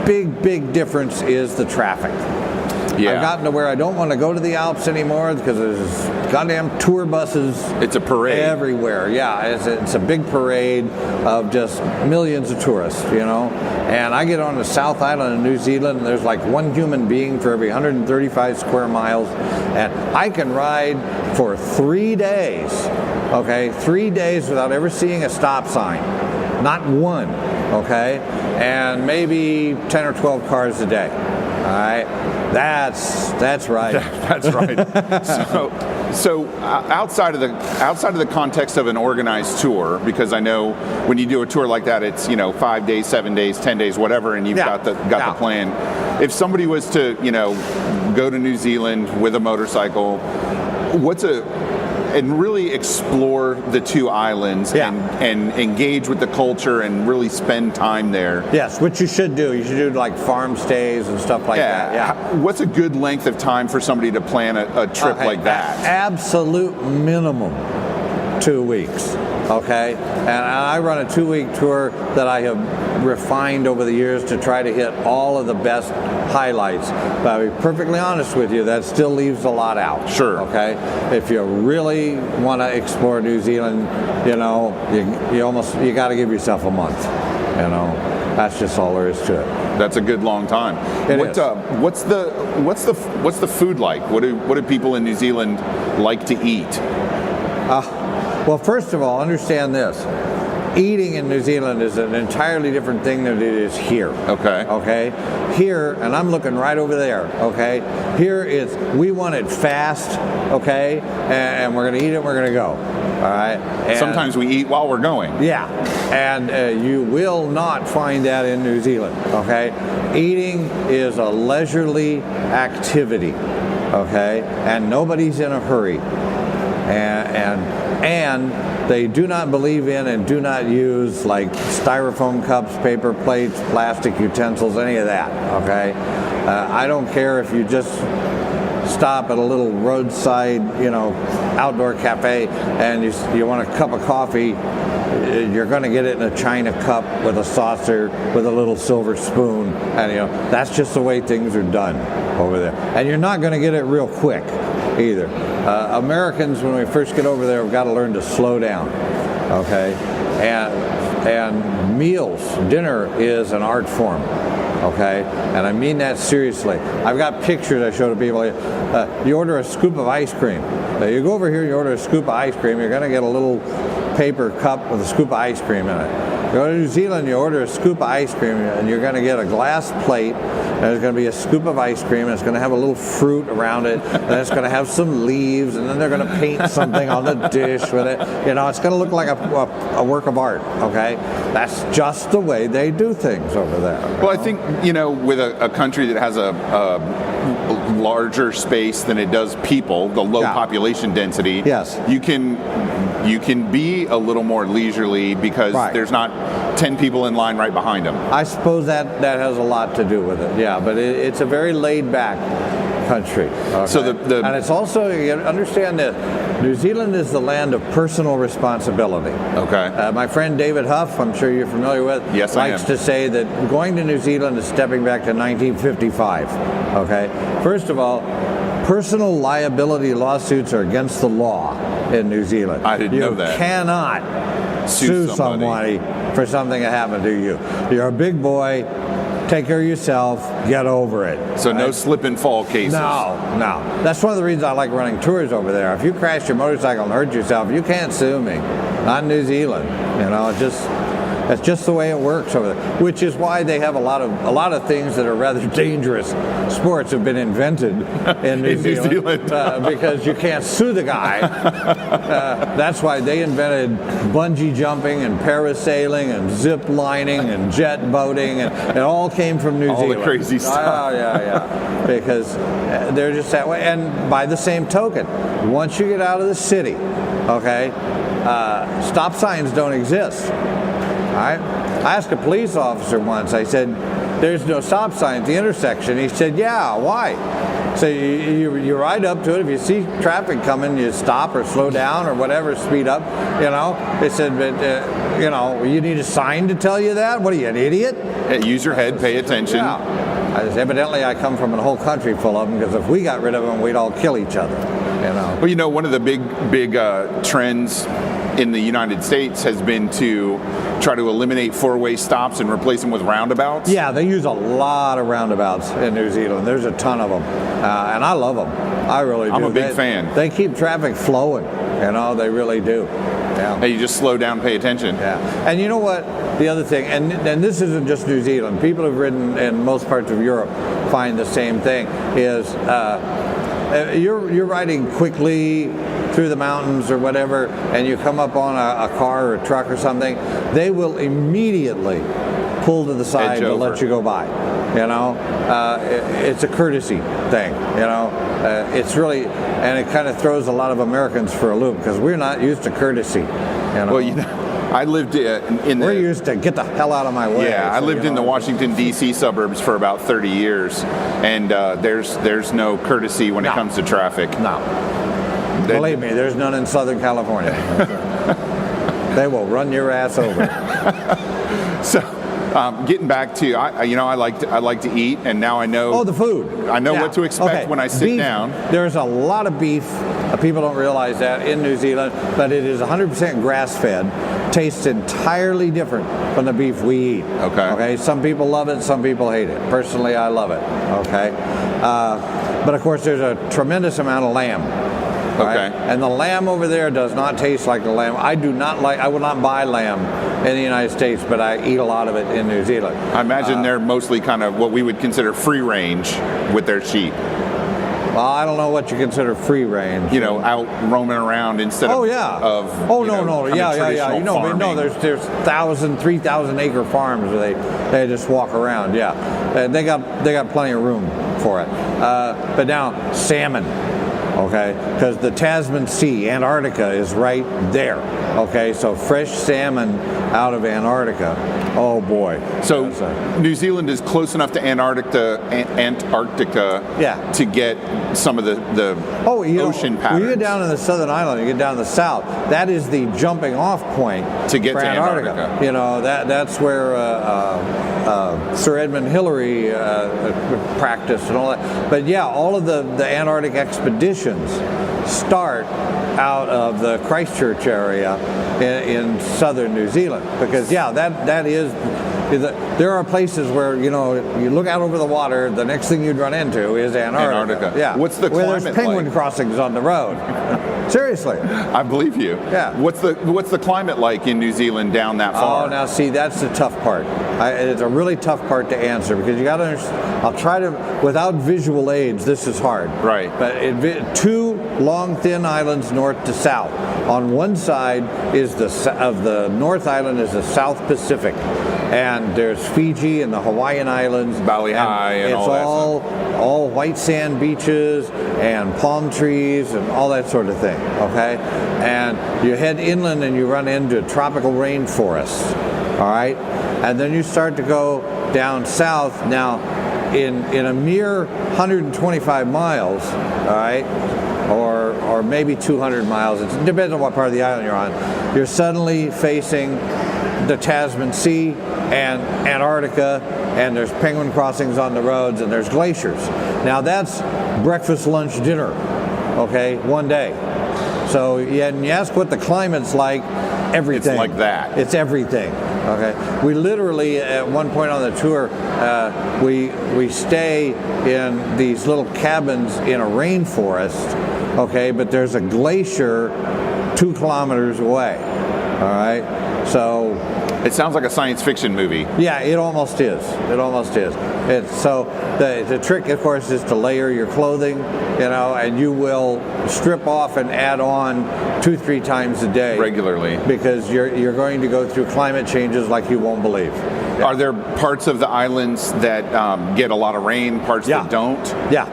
big difference is the traffic. Yeah. I've gotten to where I don't want to go to the Alps anymore because there's goddamn tour buses. It's a parade everywhere. Yeah, it's a big parade of just millions of tourists, And I get on the South Island of New Zealand, and there's like one human being for every 135 square miles, and I can ride for 3 days. Okay, 3 days without ever seeing a stop sign, not one. Okay, and maybe 10 or 12 cars a day. All right, that's right. That's right. So outside of the context of an organized tour, because I know when you do a tour like that, it's 5 days, 7 days, 10 days, whatever, and you've got the plan. If somebody was to go to New Zealand with a motorcycle, and really explore the 2 islands and engage with the culture and really spend time there. Yes, which you should do. You should do like farm stays and stuff like that. Yeah. What's a good length of time for somebody to plan a trip like that? Absolute minimum 2 weeks. Okay, and I run a 2-week tour that I have refined over the years to try to hit all of the best highlights. But I'll be perfectly honest with you, that still leaves a lot out. Sure. Okay, if you really want to explore New Zealand, you got to give yourself a month. That's just all there is to it. That's a good long time. What's the food like? What do people in New Zealand like to eat? Well, first of all, understand this. Eating in New Zealand is an entirely different thing than it is here. Okay? Here, and I'm looking right over there, okay? Here we want it fast, okay? And we're going to eat it, we're going to go. All right? And sometimes we eat while we're going. Yeah. And you will not find that in New Zealand, okay? Eating is a leisurely activity, okay? And nobody's in a hurry. And they do not believe in and do not use like styrofoam cups, paper plates, plastic utensils, any of that, okay? I don't care if you just stop at a little roadside, outdoor cafe and you want a cup of coffee, you're going to get it in a china cup with a saucer with a little silver spoon, and that's just the way things are done over there. And you're not going to get it real quick either. Americans, when we first get over there, have got to learn to slow down, okay? And meals, dinner is an art form, okay? And I mean that seriously. I've got pictures I show to people. You order a scoop of ice cream. You go over here, you order a scoop of ice cream, you're going to get a little paper cup with a scoop of ice cream in it. Go to New Zealand, you order a scoop of ice cream, and you're going to get a glass plate, and there's going to be a scoop of ice cream, and it's going to have a little fruit around it, and it's going to have some leaves, and then they're going to paint something on the dish with it. It's going to look like a work of art, okay? That's just the way they do things over there. Well, I think, with a country that has a larger space than it does people, the low population density, yes, you can be a little more leisurely because there's not 10 people in line right behind them. I suppose that has a lot to do with it, yeah, but it's a very laid-back country. Okay? So and it's also, you understand that New Zealand is the land of personal responsibility. Okay. My friend David Huff, I'm sure you're familiar with, yes, likes to say that going to New Zealand is stepping back to 1955. Okay. First of all, personal liability lawsuits are against the law in New Zealand. I didn't know that. You cannot sue somebody for something that happened to you. You're a big boy. Take care of yourself. Get over it. So no slip and fall cases. No. That's one of the reasons I like running tours over there. If you crash your motorcycle and hurt yourself, you can't sue me. Not in New Zealand. That's just the way it works over there. Which is why they have a lot of things that are rather dangerous sports have been invented in New Zealand. Because you can't sue the guy. That's why they invented bungee jumping and parasailing and zip lining and jet boating, and it all came from New Zealand. All the crazy stuff. Yeah. Because they're just that way. And by the same token, once you get out of the city, okay, stop signs don't exist. All right? I asked a police officer once, I said, there's no stop sign at the intersection. He said, yeah, why? So you ride up to it. If you see traffic coming, you stop or slow down or whatever, speed up. They said, but, you need a sign to tell you that? What are you, an idiot? Use your head, pay attention. Yeah. Evidently, I come from a whole country full of them, because if we got rid of them, we'd all kill each other. Well, one of the big trends in the United States has been to try to eliminate four-way stops and replace them with roundabouts. Yeah, they use a lot of roundabouts in New Zealand. There's a ton of them, and I love them. I really do. I'm a big fan. They keep traffic flowing. They really do. Yeah. And you just slow down, pay attention. Yeah. And you know what? The other thing, and this isn't just New Zealand. People who've ridden in most parts of Europe find the same thing. Is you're riding quickly through the mountains or whatever, and you come up on a car or a truck or something, they will immediately pull to the side to let you go by. It's a courtesy thing. It's really, and it kind of throws a lot of Americans for a loop, because we're not used to courtesy. Well, I lived We're used to get the hell out of my way. Yeah, I lived in the Washington, D.C. suburbs for about 30 years, and there's no courtesy when it comes to traffic. No. Believe me, there's none in Southern California. They will run your ass over. So, getting back to, I like to eat, and now I know. Oh, the food. I know what to expect when I sit beef, down. There's a lot of beef. People don't realize that in New Zealand, but it is 100% grass-fed. Tastes entirely different from the beef we eat. Okay. Some people love it. Some people hate it. Personally, I love it. Okay. But of course, there's a tremendous amount of lamb. Right? And the lamb over there does not taste like the lamb. I will not buy lamb in the United States, but I eat a lot of it in New Zealand. I imagine they're mostly kind of what we would consider free range with their sheep. Well, I don't know what you consider free range. Out roaming around instead of there's 3,000 acre farms where they just walk around. Yeah, they got plenty of room for it. But now salmon. Okay, because the Tasman Sea, Antarctica, is right there. Okay, so fresh salmon out of Antarctica. Oh boy. So New Zealand is close enough to Antarctica to get some of the ocean patterns. When you get down in the southern island, you get down to the south, that is the jumping off point to get to Antarctica. That's where Sir Edmund Hillary practiced and all that. But yeah, all of the Antarctic expeditions start out of the Christchurch area in southern New Zealand, because that is, There are places where, you look out over the water, the next thing you'd run into is Antarctica. Yeah. What's the where climate there's penguin crossings on the road. Seriously. I believe you. Yeah. What's the climate like in New Zealand down that far? Oh, now see, that's the tough part. It's a really tough part to answer because you got to understand. I'll try to, without visual aids, this is hard. Right. But two long, thin islands north to south. On one side of the North Island is the South Pacific, and there's Fiji and the Hawaiian Islands. Bali High and all that stuff. It's all white sand beaches and palm trees and all that sort of thing. Okay, and you head inland and you run into tropical rainforests. All right, and then you start to go down south. Now, in a mere 125 miles, all right, or maybe 200 miles, it depends on what part of the island you're on, you're suddenly facing the Tasman Sea and Antarctica, and there's penguin crossings on the roads, and there's glaciers. Now that's breakfast, lunch, dinner, okay, one day. So and you ask what the climate's like, everything. It's like that. It's everything. Okay. We literally, at one point on the tour, we stay in these little cabins in a rainforest. Okay, but there's a glacier 2 kilometers away. All right. So it sounds like a science fiction movie. Yeah, it almost is. It almost is. So the trick, of course, is to layer your clothing, and you will strip off and add on 2-3 times a day regularly, because you're going to go through climate changes like you won't believe. Yeah. Are there parts of the islands that get a lot of rain, parts that don't? Yeah,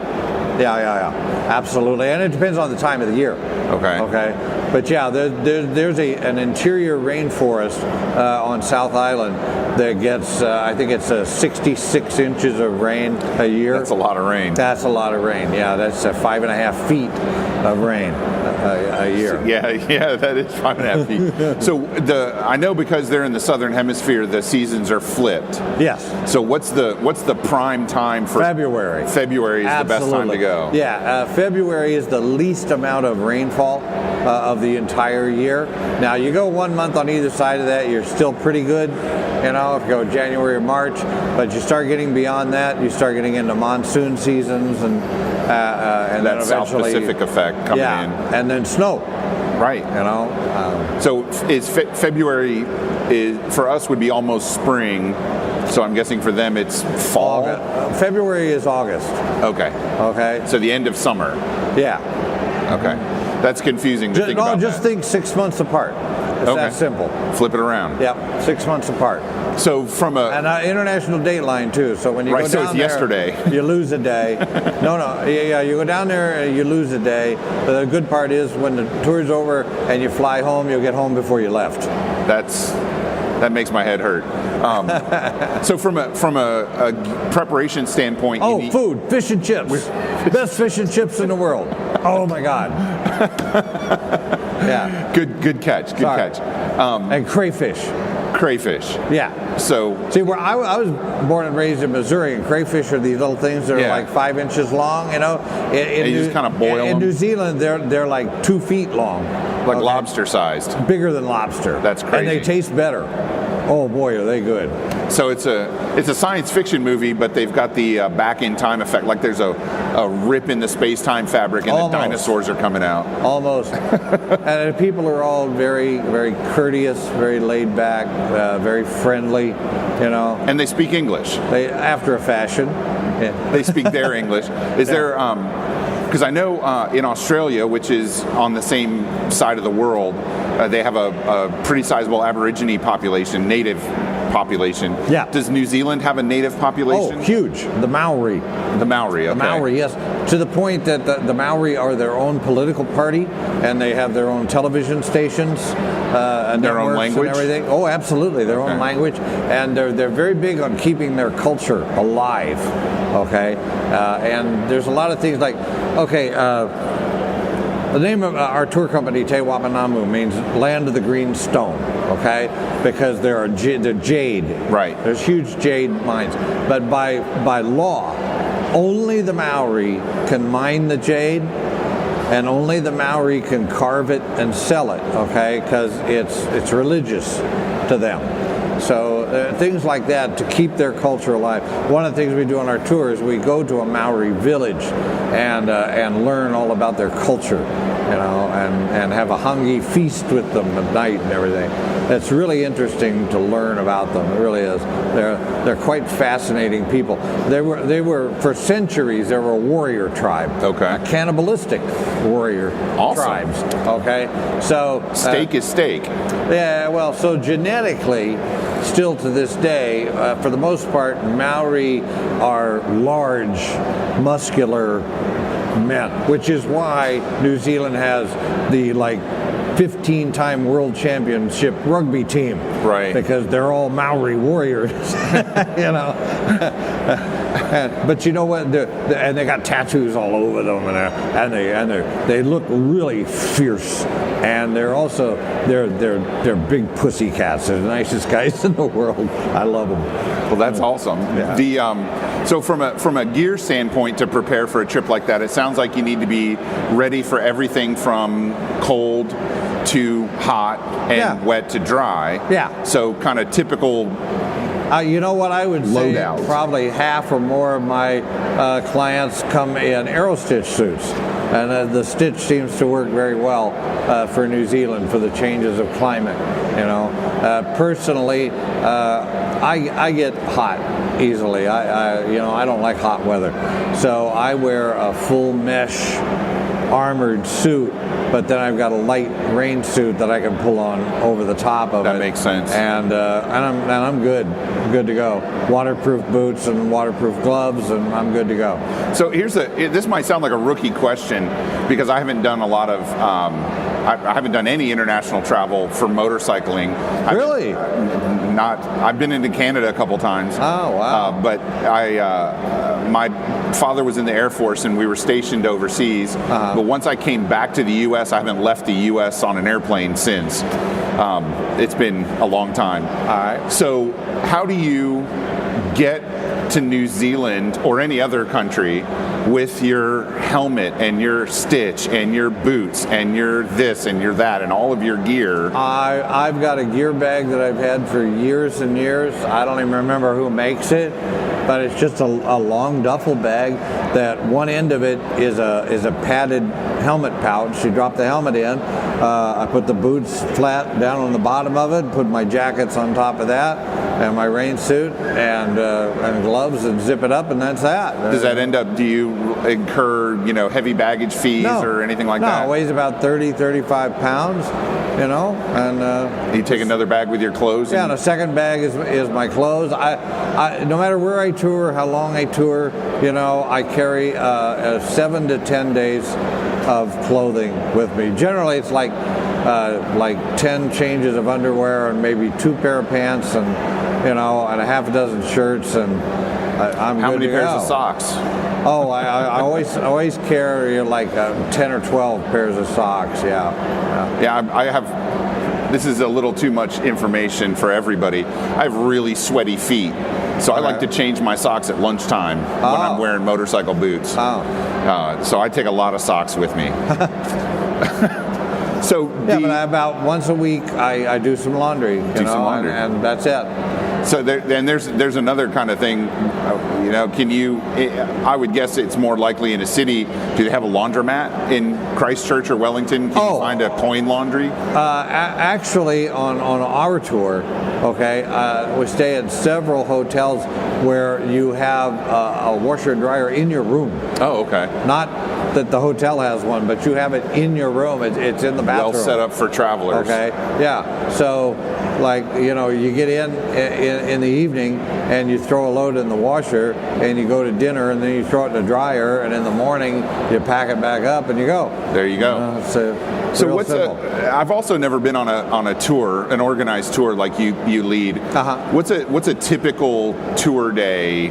absolutely, and it depends on the time of the year. Okay. But yeah, there's an interior rainforest on South Island that gets, I think it's 66 inches of rain a year. That's a lot of rain. That's a lot of rain. Yeah, that's 5.5 feet of rain a year. Yeah, that is 5.5 feet. So I know because they're in the southern hemisphere, the seasons are flipped. Yes. So what's the prime time for February? February is Absolutely. The best time to go. Yeah, February is the least amount of rainfall of the entire year. Now you go 1 month on either side of that, you're still pretty good. If you go January or March, but you start getting beyond that, you start getting into monsoon seasons and that then South Pacific effect coming in, and then snow. Right. So is February for us would be almost spring. So I'm guessing for them it's fall. February is August. Okay. So the end of summer. Yeah. Okay. That's confusing to think about. Just think 6 months apart. It's that simple. Flip it around. Yep, 6 months apart. So from and international date line too. So when you go down so it's there, yesterday. You lose a day. No, yeah, you go down there, you lose a day. But the good part is when the tour's over and you fly home, you'll get home before you left. That makes my head hurt. So from a preparation standpoint, food, fish and chips, best fish and chips in the world. Oh my God. Yeah. Good catch. Good catch. And crayfish. Yeah. So see, where I was born and raised in Missouri, and crayfish are these little things that are like 5 inches long. And you just kind of boil them. In New Zealand, they're like 2 feet long, like lobster sized. Bigger than lobster. That's crazy. And they taste better. Oh boy, are they good. So it's a science fiction movie, but they've got the back in time effect. Like there's a rip in the space-time fabric, and the dinosaurs are coming out. Almost. And people are all very, very courteous, very laid back, very friendly. And they speak English. After a fashion. Yeah. They speak their English. Is there? Because I know in Australia, which is on the same side of the world, they have a pretty sizable Aborigine population, native population. Yeah. Does New Zealand have a native population? Oh, huge. The Maori. The Maori, okay. The Maori, yes. To the point that the Maori are their own political party, and they have their own television stations, and their own language, and everything. Oh, absolutely, their own language, and they're very big on keeping their culture alive. Okay, and there's a lot of things like, the name of our tour company, Te Wapanamu, means land of the green stone, okay? Because they're jade. Right. There's huge jade mines. But by law, only the Maori can mine the jade, and only the Maori can carve it and sell it, okay? Because it's religious to them. So things like that to keep their culture alive. One of the things we do on our tours, we go to a Maori village and learn all about their culture, and have a hangi feast with them at night and everything. It's really interesting to learn about them. It really is. They're quite fascinating people. They were for centuries. They were a warrior tribe. Okay. A cannibalistic warrior tribes. Okay. So steak is steak. Yeah. Well, so genetically, still to this day, for the most part, Maori are large, muscular men, which is why New Zealand has the 15-time world championship rugby team, right? Because they're all Maori warriors, But you know what? And they got tattoos all over them, and they look really fierce. And they're also they're big pussy cats. They're the nicest guys in the world. I love them. Well, that's awesome. Yeah. So from a gear standpoint, to prepare for a trip like that, it sounds like you need to be ready for everything from cold to hot and wet to dry. Yeah. So kind of typical. You know what I would say? Loadout. Probably half or more of my clients come in Aerostitch suits, and the stitch seems to work very well for New Zealand for the changes of climate. Personally, I get hot easily. I don't like hot weather, so I wear a full mesh armored suit, but then I've got a light rain suit that I can pull on over the top of it. That makes sense. And I'm good to go. Waterproof boots and waterproof gloves, and I'm good to go. So this might sound like a rookie question, because I haven't done a lot of I haven't done any international travel for motorcycling. Really? I've been into Canada a couple times. Oh, wow. But my father was in the Air Force, and we were stationed overseas. But once I came back to the U.S., I haven't left the U.S. on an airplane since. It's been a long time. All right. So how do you get to New Zealand or any other country with your helmet and your stitch and your boots and your this and your that and all of your gear? I've got a gear bag that I've had for years and years. I don't even remember who makes it, but it's just a long duffel bag that one end of it is a padded helmet pouch. You drop the helmet in. I put the boots flat down on the bottom of it, put my jackets on top of that, and my rain suit and gloves, and zip it up, and that's that. Does that end up, do you incur, heavy baggage fees or anything like that? No, it weighs about 35 pounds, and... you take another bag with your clothes? Yeah, and a second bag is my clothes. I no matter where I tour, how long I tour, I carry 7 to 10 days of clothing with me. Generally, it's like 10 changes of underwear and maybe 2 pair of pants and a half a dozen shirts, and I'm How good many to pairs go. of socks? Oh, I always carry 10 or 12 pairs of socks. Yeah, I have. This is a little too much information for everybody. I have really sweaty feet, so I like to change my socks at lunchtime when I'm wearing motorcycle boots. So I take a lot of socks with me. But about once a week I do some laundry, and that's it. So there's another kind of thing, can you, I would guess it's more likely in a city, do they have a laundromat in Christchurch or Wellington? Can you find a coin laundry? Actually, on our tour, we stay at several hotels where you have a washer and dryer in your room. Oh, okay. Not that the hotel has one, but you have it in your room. It's in the bathroom. Well set up for travelers. Okay, yeah. So, you get in the evening and you throw a load in the washer and you go to dinner and then you throw it in the dryer, and in the morning you pack it back up and you go. There you go. So I've also never been on a tour, an organized tour like you lead. Uh-huh. What's a typical tour day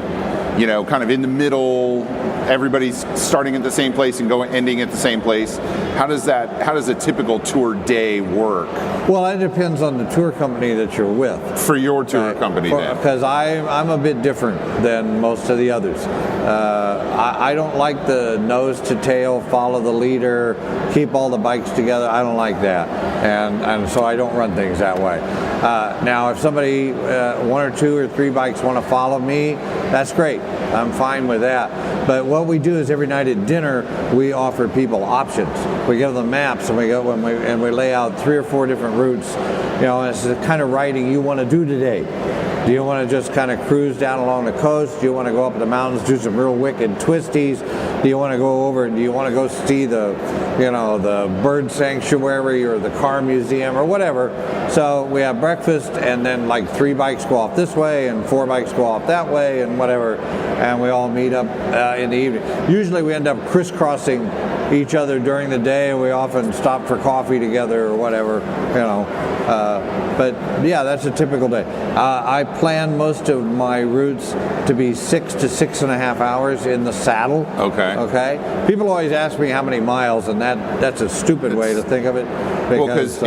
kind of in the middle, everybody's starting at the same place and ending at the same place. How does a typical tour day work? Well, it depends on the tour company that you're with. For your tour company, then? Because I'm a bit different than most of the others. I don't like the nose to tail, follow the leader, keep all the bikes together. I don't like that, and so I don't run things that way. Now, if somebody, 1 or 2 or 3 bikes want to follow me, that's great. I'm fine with that. But what we do is every night at dinner, we offer people options. We give them maps, and we lay out 3 or 4 different routes. It's the kind of riding you want to do today. Do you want to just kind of cruise down along the coast? Do you want to go up in the mountains, do some real wicked twisties? Do you want to go see the bird sanctuary or the car museum or whatever? So we have breakfast, and then like 3 bikes go off this way and 4 bikes go off that way and whatever, and we all meet up in the evening. Usually we end up crisscrossing each other during the day. We often stop for coffee together or whatever, but yeah, that's a typical day. I plan most of my routes to be 6 to 6.5 hours in the saddle. Okay. People always ask me how many miles, and that's a stupid way to think of it. Because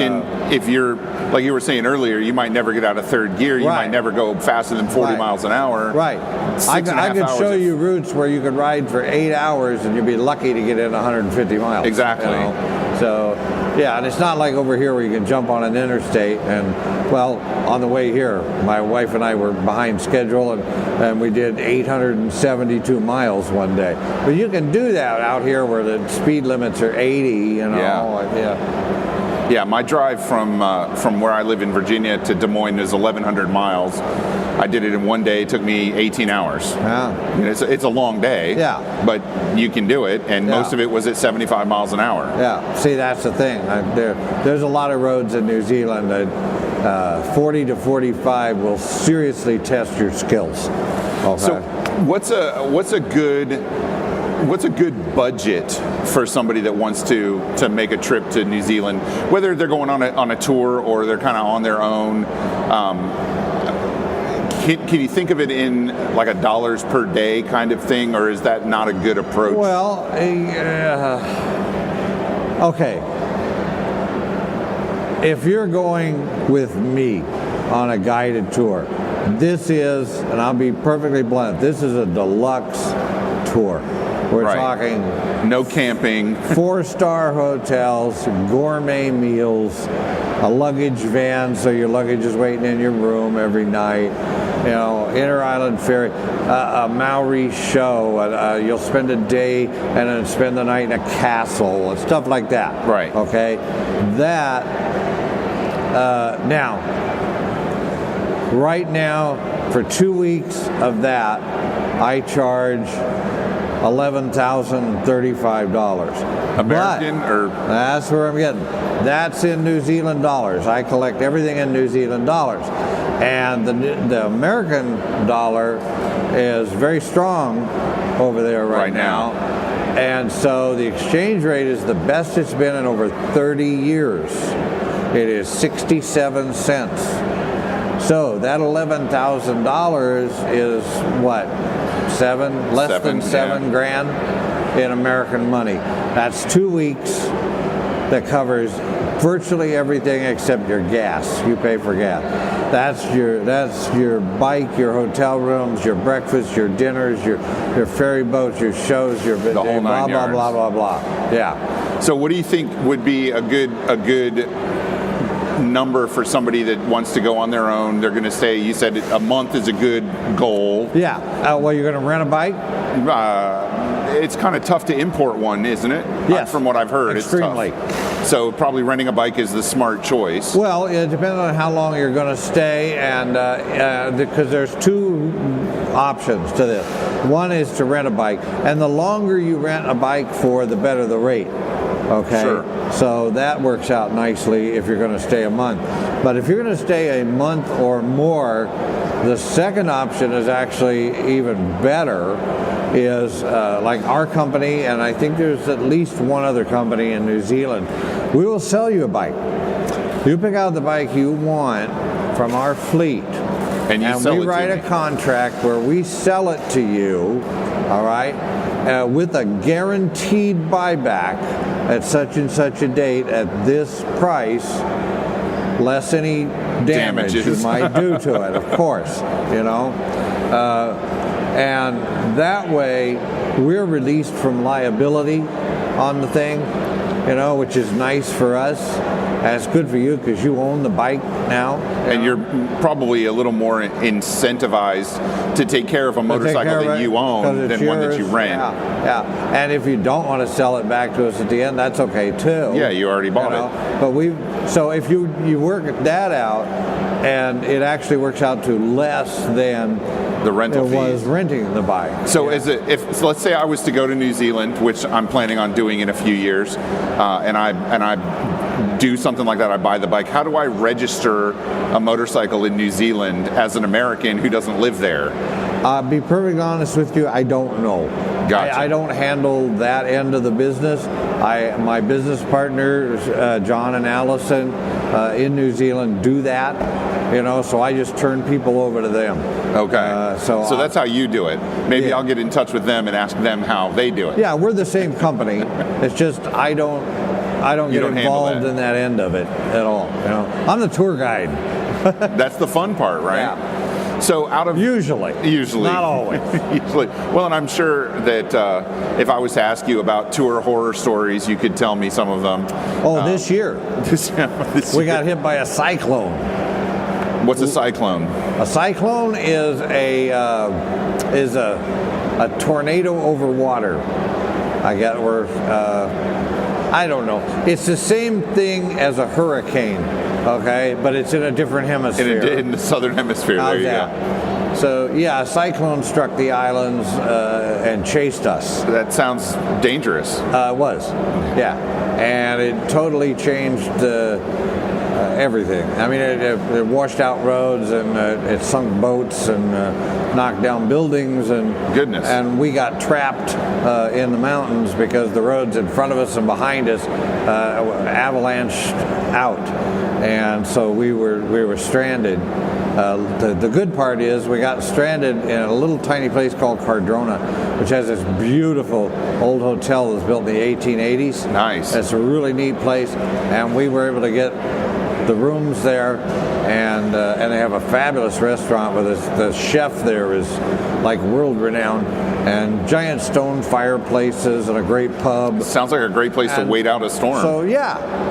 if you're, like you were saying earlier, you might never get out of third gear. You might never go faster than 40 miles an hour. Right. I could show you routes where you could ride for 8 hours and you'd be lucky to get in 150 miles. Exactly. So, yeah, and it's not like over here where you can jump on an interstate. And, well, on the way here, my wife and I were behind schedule, and we did 872 miles one day. But you can do that out here where the speed limits are 80, Yeah, my drive from where I live in Virginia to Des Moines is 1,100 miles. I did it in one day. It took me 18 hours. Yeah. It's a long day. Yeah. But you can do it, and most of it was at 75 miles an hour. Yeah. See, that's the thing. There's a lot of roads in New Zealand that 40 to 45 will seriously test your skills. Okay. So, what's a good budget for somebody that wants to make a trip to New Zealand, whether they're going on a tour or they're kind of on their own? Can you think of it in like a dollars per day kind of thing, or is that not a good approach? Well, okay. If you're going with me on a guided tour, this is, and I'll be perfectly blunt, this is a deluxe tour. We're talking no camping, 4-star hotels, gourmet meals, a luggage van so your luggage is waiting in your room every night, inter-island ferry, a Maori show, you'll spend a day and then spend the night in a castle and stuff like that. Right. Okay. That right now for 2 weeks of that I charge $11,035. American, or that's where I'm getting. That's in New Zealand dollars. I collect everything in New Zealand dollars, and the American dollar is very strong over there right now. And so the exchange rate is the best it's been in over 30 years. It is 67 cents. So that $11,000 is what? Less than seven grand in American money. That's 2 weeks that covers virtually everything except your gas. You pay for gas. That's your bike, your hotel rooms, your breakfast, your dinners, your ferry boats, your shows, your the whole blah nine blah yards. blah blah blah. Yeah. So what do you think would be a good number for somebody that wants to go on their own? They're going to say, you said a month is a good goal. Yeah. Well, you're going to rent a bike? It's kind of tough to import one, isn't it? Yes. From what I've heard, extremely. It's tough. So probably renting a bike is the smart choice. Well, it depends on how long you're going to stay, and because there's 2 options to this. One is to rent a bike, and the longer you rent a bike for, the better the rate. Okay. Sure. So that works out nicely if you're going to stay a month. But if you're going to stay a month or more, the second option is actually even better. Is like our company, and I think there's at least one other company in New Zealand. We will sell you a bike. You pick out the bike you want from our fleet, And you sell we it write to a me. contract where we sell it to you, all right, with a guaranteed buyback at such and such a date at this price, less any damage you Damages. might do to it, of course, you know. And that way, we're released from liability on the thing, you know, which is nice for us. And it's good for you because you own the bike now. And you're probably a little more incentivized to take care of a motorcycle that you own than one that you rent. Yeah. And if you don't want to sell it back to us at the end, that's okay too. Yeah, you already bought it. But so if you work that out, and it actually works out to less than The rental it fees. was renting the bike. So so let's say I was to go to New Zealand, which I'm planning on doing in a few years, and I do something like that, I buy the bike. How do I register a motorcycle in New Zealand as an American who doesn't live there? Be perfectly honest with you, I don't know. Gotcha. I don't handle that end of the business. My business partners, John and Allison, in New Zealand do that. You know, so I just turn people over to them. Okay. So that's how you do it. Maybe Yeah. I'll get in touch with them and ask them how they do it. Yeah, we're the same company. It's just I don't get don't handle involved that. in that end of it at all. You know, I'm the tour guide. That's the fun part, right? Yeah. So Usually, not always. Usually. Well, and I'm sure that if I was to ask you about tour horror stories, you could tell me some of them. This year we got hit by a cyclone. What's a cyclone? A cyclone is a tornado over water. I don't know. It's the same thing as a hurricane, okay? But it's in a different hemisphere. In the southern hemisphere. How's there you that? go. So yeah, a cyclone struck the islands and chased us. That sounds dangerous. It was, yeah, and it totally changed everything. I mean, it washed out roads and it sunk boats and knocked down buildings and Goodness. And we got trapped in the mountains because the roads in front of us and behind us avalanched out, and so we were stranded. The good part is we got stranded in a little tiny place called Cardrona, which has this beautiful old hotel that's built in the 1880s. Nice. It's a really neat place, and we were able to get the rooms there, and they have a fabulous restaurant where the chef there is like world renowned, and giant stone fireplaces and a great pub. Sounds like a great place to wait out a storm.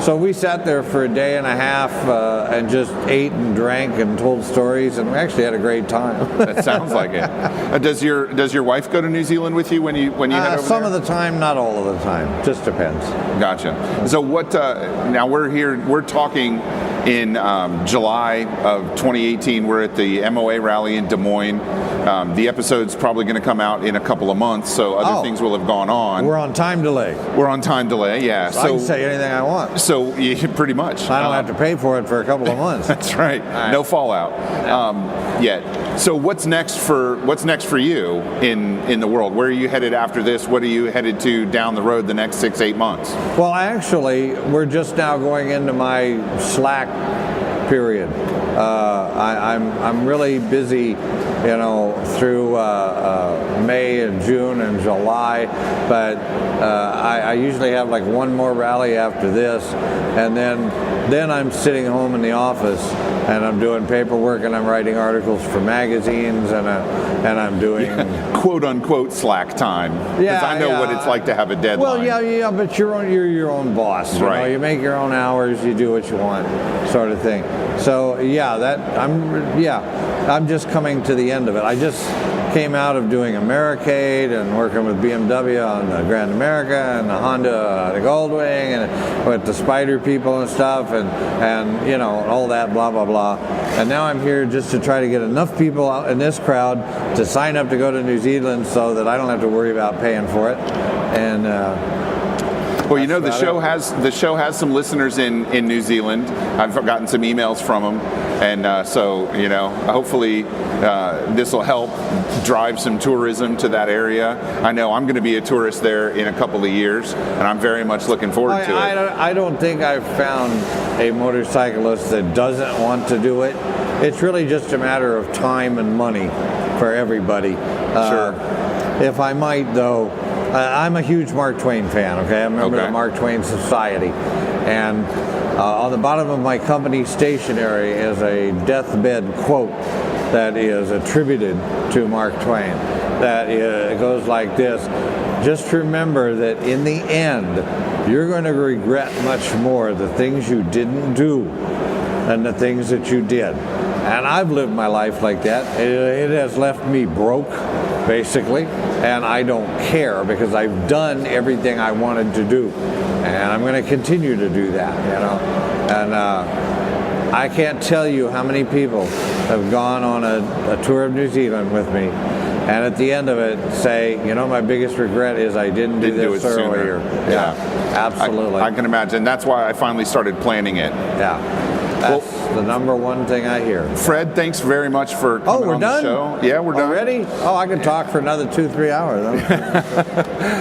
So we sat there for a day and a half and just ate and drank and told stories, and we actually had a great time. That sounds like it. Does your wife go to New Zealand with you when you head over some there? of the time, not all of the time. Just depends. Gotcha. So what? Now we're talking in July of 2018. We're at the MOA rally in Des Moines. The episode's probably going to come out in a couple of months, so other things will have gone on. We're on time delay. We're on time delay, yeah. So I can say anything I want. So yeah, pretty much. I don't have to pay for it for a couple of months. That's right. No fallout yet. So what's next for you in the world? Where are you headed after this? What are you headed to down the road the next 6-8 months? Well, actually, we're just now going into my slack period. I'm really busy, through May and June and July, but I usually have like one more rally after this, and then I'm sitting home in the office and I'm doing paperwork and I'm writing articles for magazines and I'm doing quote unquote slack time. Because I know what it's like to have a deadline. Well, yeah, but you're your own boss. You know, you make your own hours, you do what you want, sort of thing. So I'm just coming to the end of it. I just came out of doing Americade and working with BMW on the Grand America and the Honda, the Goldwing, and with the Spider people and stuff, and all that blah blah blah. And now I'm here just to try to get enough people out in this crowd to sign up to go to New Zealand so that I don't have to worry about paying for it. And well, the show has some listeners in New Zealand. I've gotten some emails from them, and so hopefully this will help drive some tourism to that area. I know I'm going to be a tourist there in a couple of years, and I'm very much looking forward to it. I don't think I've found a motorcyclist that doesn't want to do it. it's really just a matter of time and money for everybody. Sure. If I might, though, I'm a huge Mark Twain fan, okay? I'm a member of the Mark Twain Society. And on the bottom of my company stationery is a deathbed quote that is attributed to Mark Twain. It goes like this: just remember that in the end, you're going to regret much more the things you didn't do than the things that you did. And I've lived my life like that. It has left me broke, basically, and I don't care because I've done everything I wanted to do. And I'm going to continue to do that, you know. And I can't tell you how many people have gone on a tour of New Zealand with me, and at the end of it say, you know, my biggest regret is I didn't do this earlier. Yeah, absolutely. I can imagine. That's why I finally started planning it. Yeah. That's the number one thing I hear. Fred, thanks very much for coming on the show. Yeah, we're done. Already? Oh, I could talk for another 2-3 hours.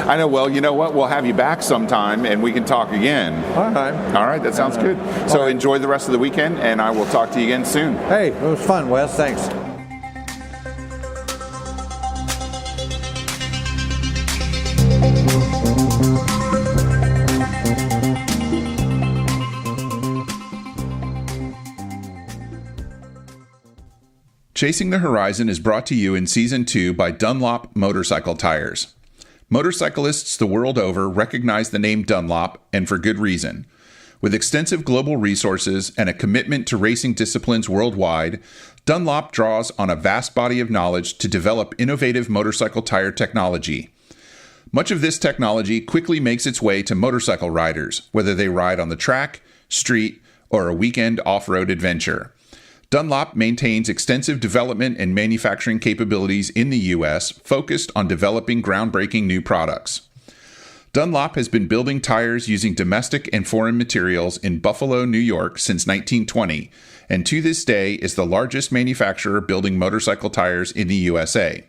I know. Well, you know what? We'll have you back sometime and we can talk again. All right. All right, that sounds good. So enjoy the rest of the weekend, and I will talk to you again soon. Hey, it was fun, Wes. Thanks. Chasing the Horizon is brought to you in Season 2 by Dunlop Motorcycle Tires. Motorcyclists the world over recognize the name Dunlop, and for good reason. With extensive global resources and a commitment to racing disciplines worldwide, Dunlop draws on a vast body of knowledge to develop innovative motorcycle tire technology. Much of this technology quickly makes its way to motorcycle riders, whether they ride on the track, street, or a weekend off-road adventure. Dunlop maintains extensive development and manufacturing capabilities in the U.S., focused on developing groundbreaking new products. Dunlop has been building tires using domestic and foreign materials in Buffalo, New York since 1920, and to this day is the largest manufacturer building motorcycle tires in the USA.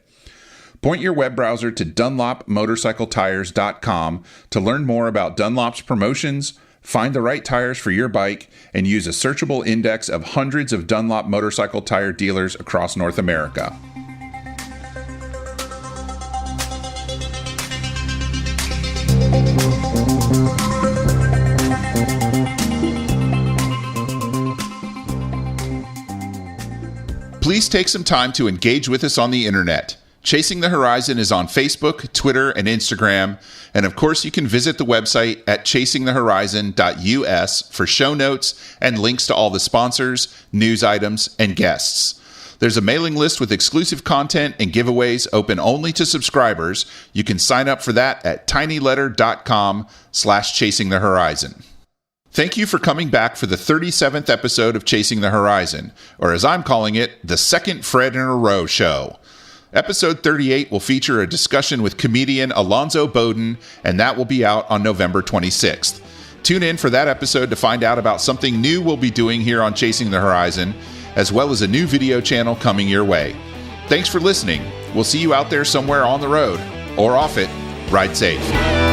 Point your web browser to dunlopmotorcycletires.com to learn more about Dunlop's promotions, find the right tires for your bike, and use a searchable index of hundreds of Dunlop motorcycle tire dealers across North America. Please take some time to engage with us on the internet. Chasing the Horizon is on Facebook, Twitter, and Instagram. And of course, you can visit the website at chasingthehorizon.us for show notes and links to all the sponsors, news items, and guests. There's a mailing list with exclusive content and giveaways open only to subscribers. You can sign up for that at tinyletter.com/chasingthehorizon. Thank you for coming back for the 37th episode of Chasing the Horizon, or as I'm calling it, the second Fred in a Row show. Episode 38 will feature a discussion with comedian Alonzo Bowden, and that will be out on November 26th. Tune in for that episode to find out about something new we'll be doing here on Chasing the Horizon, as well as a new video channel coming your way. Thanks for listening. We'll see you out there somewhere on the road, or off it. Ride safe.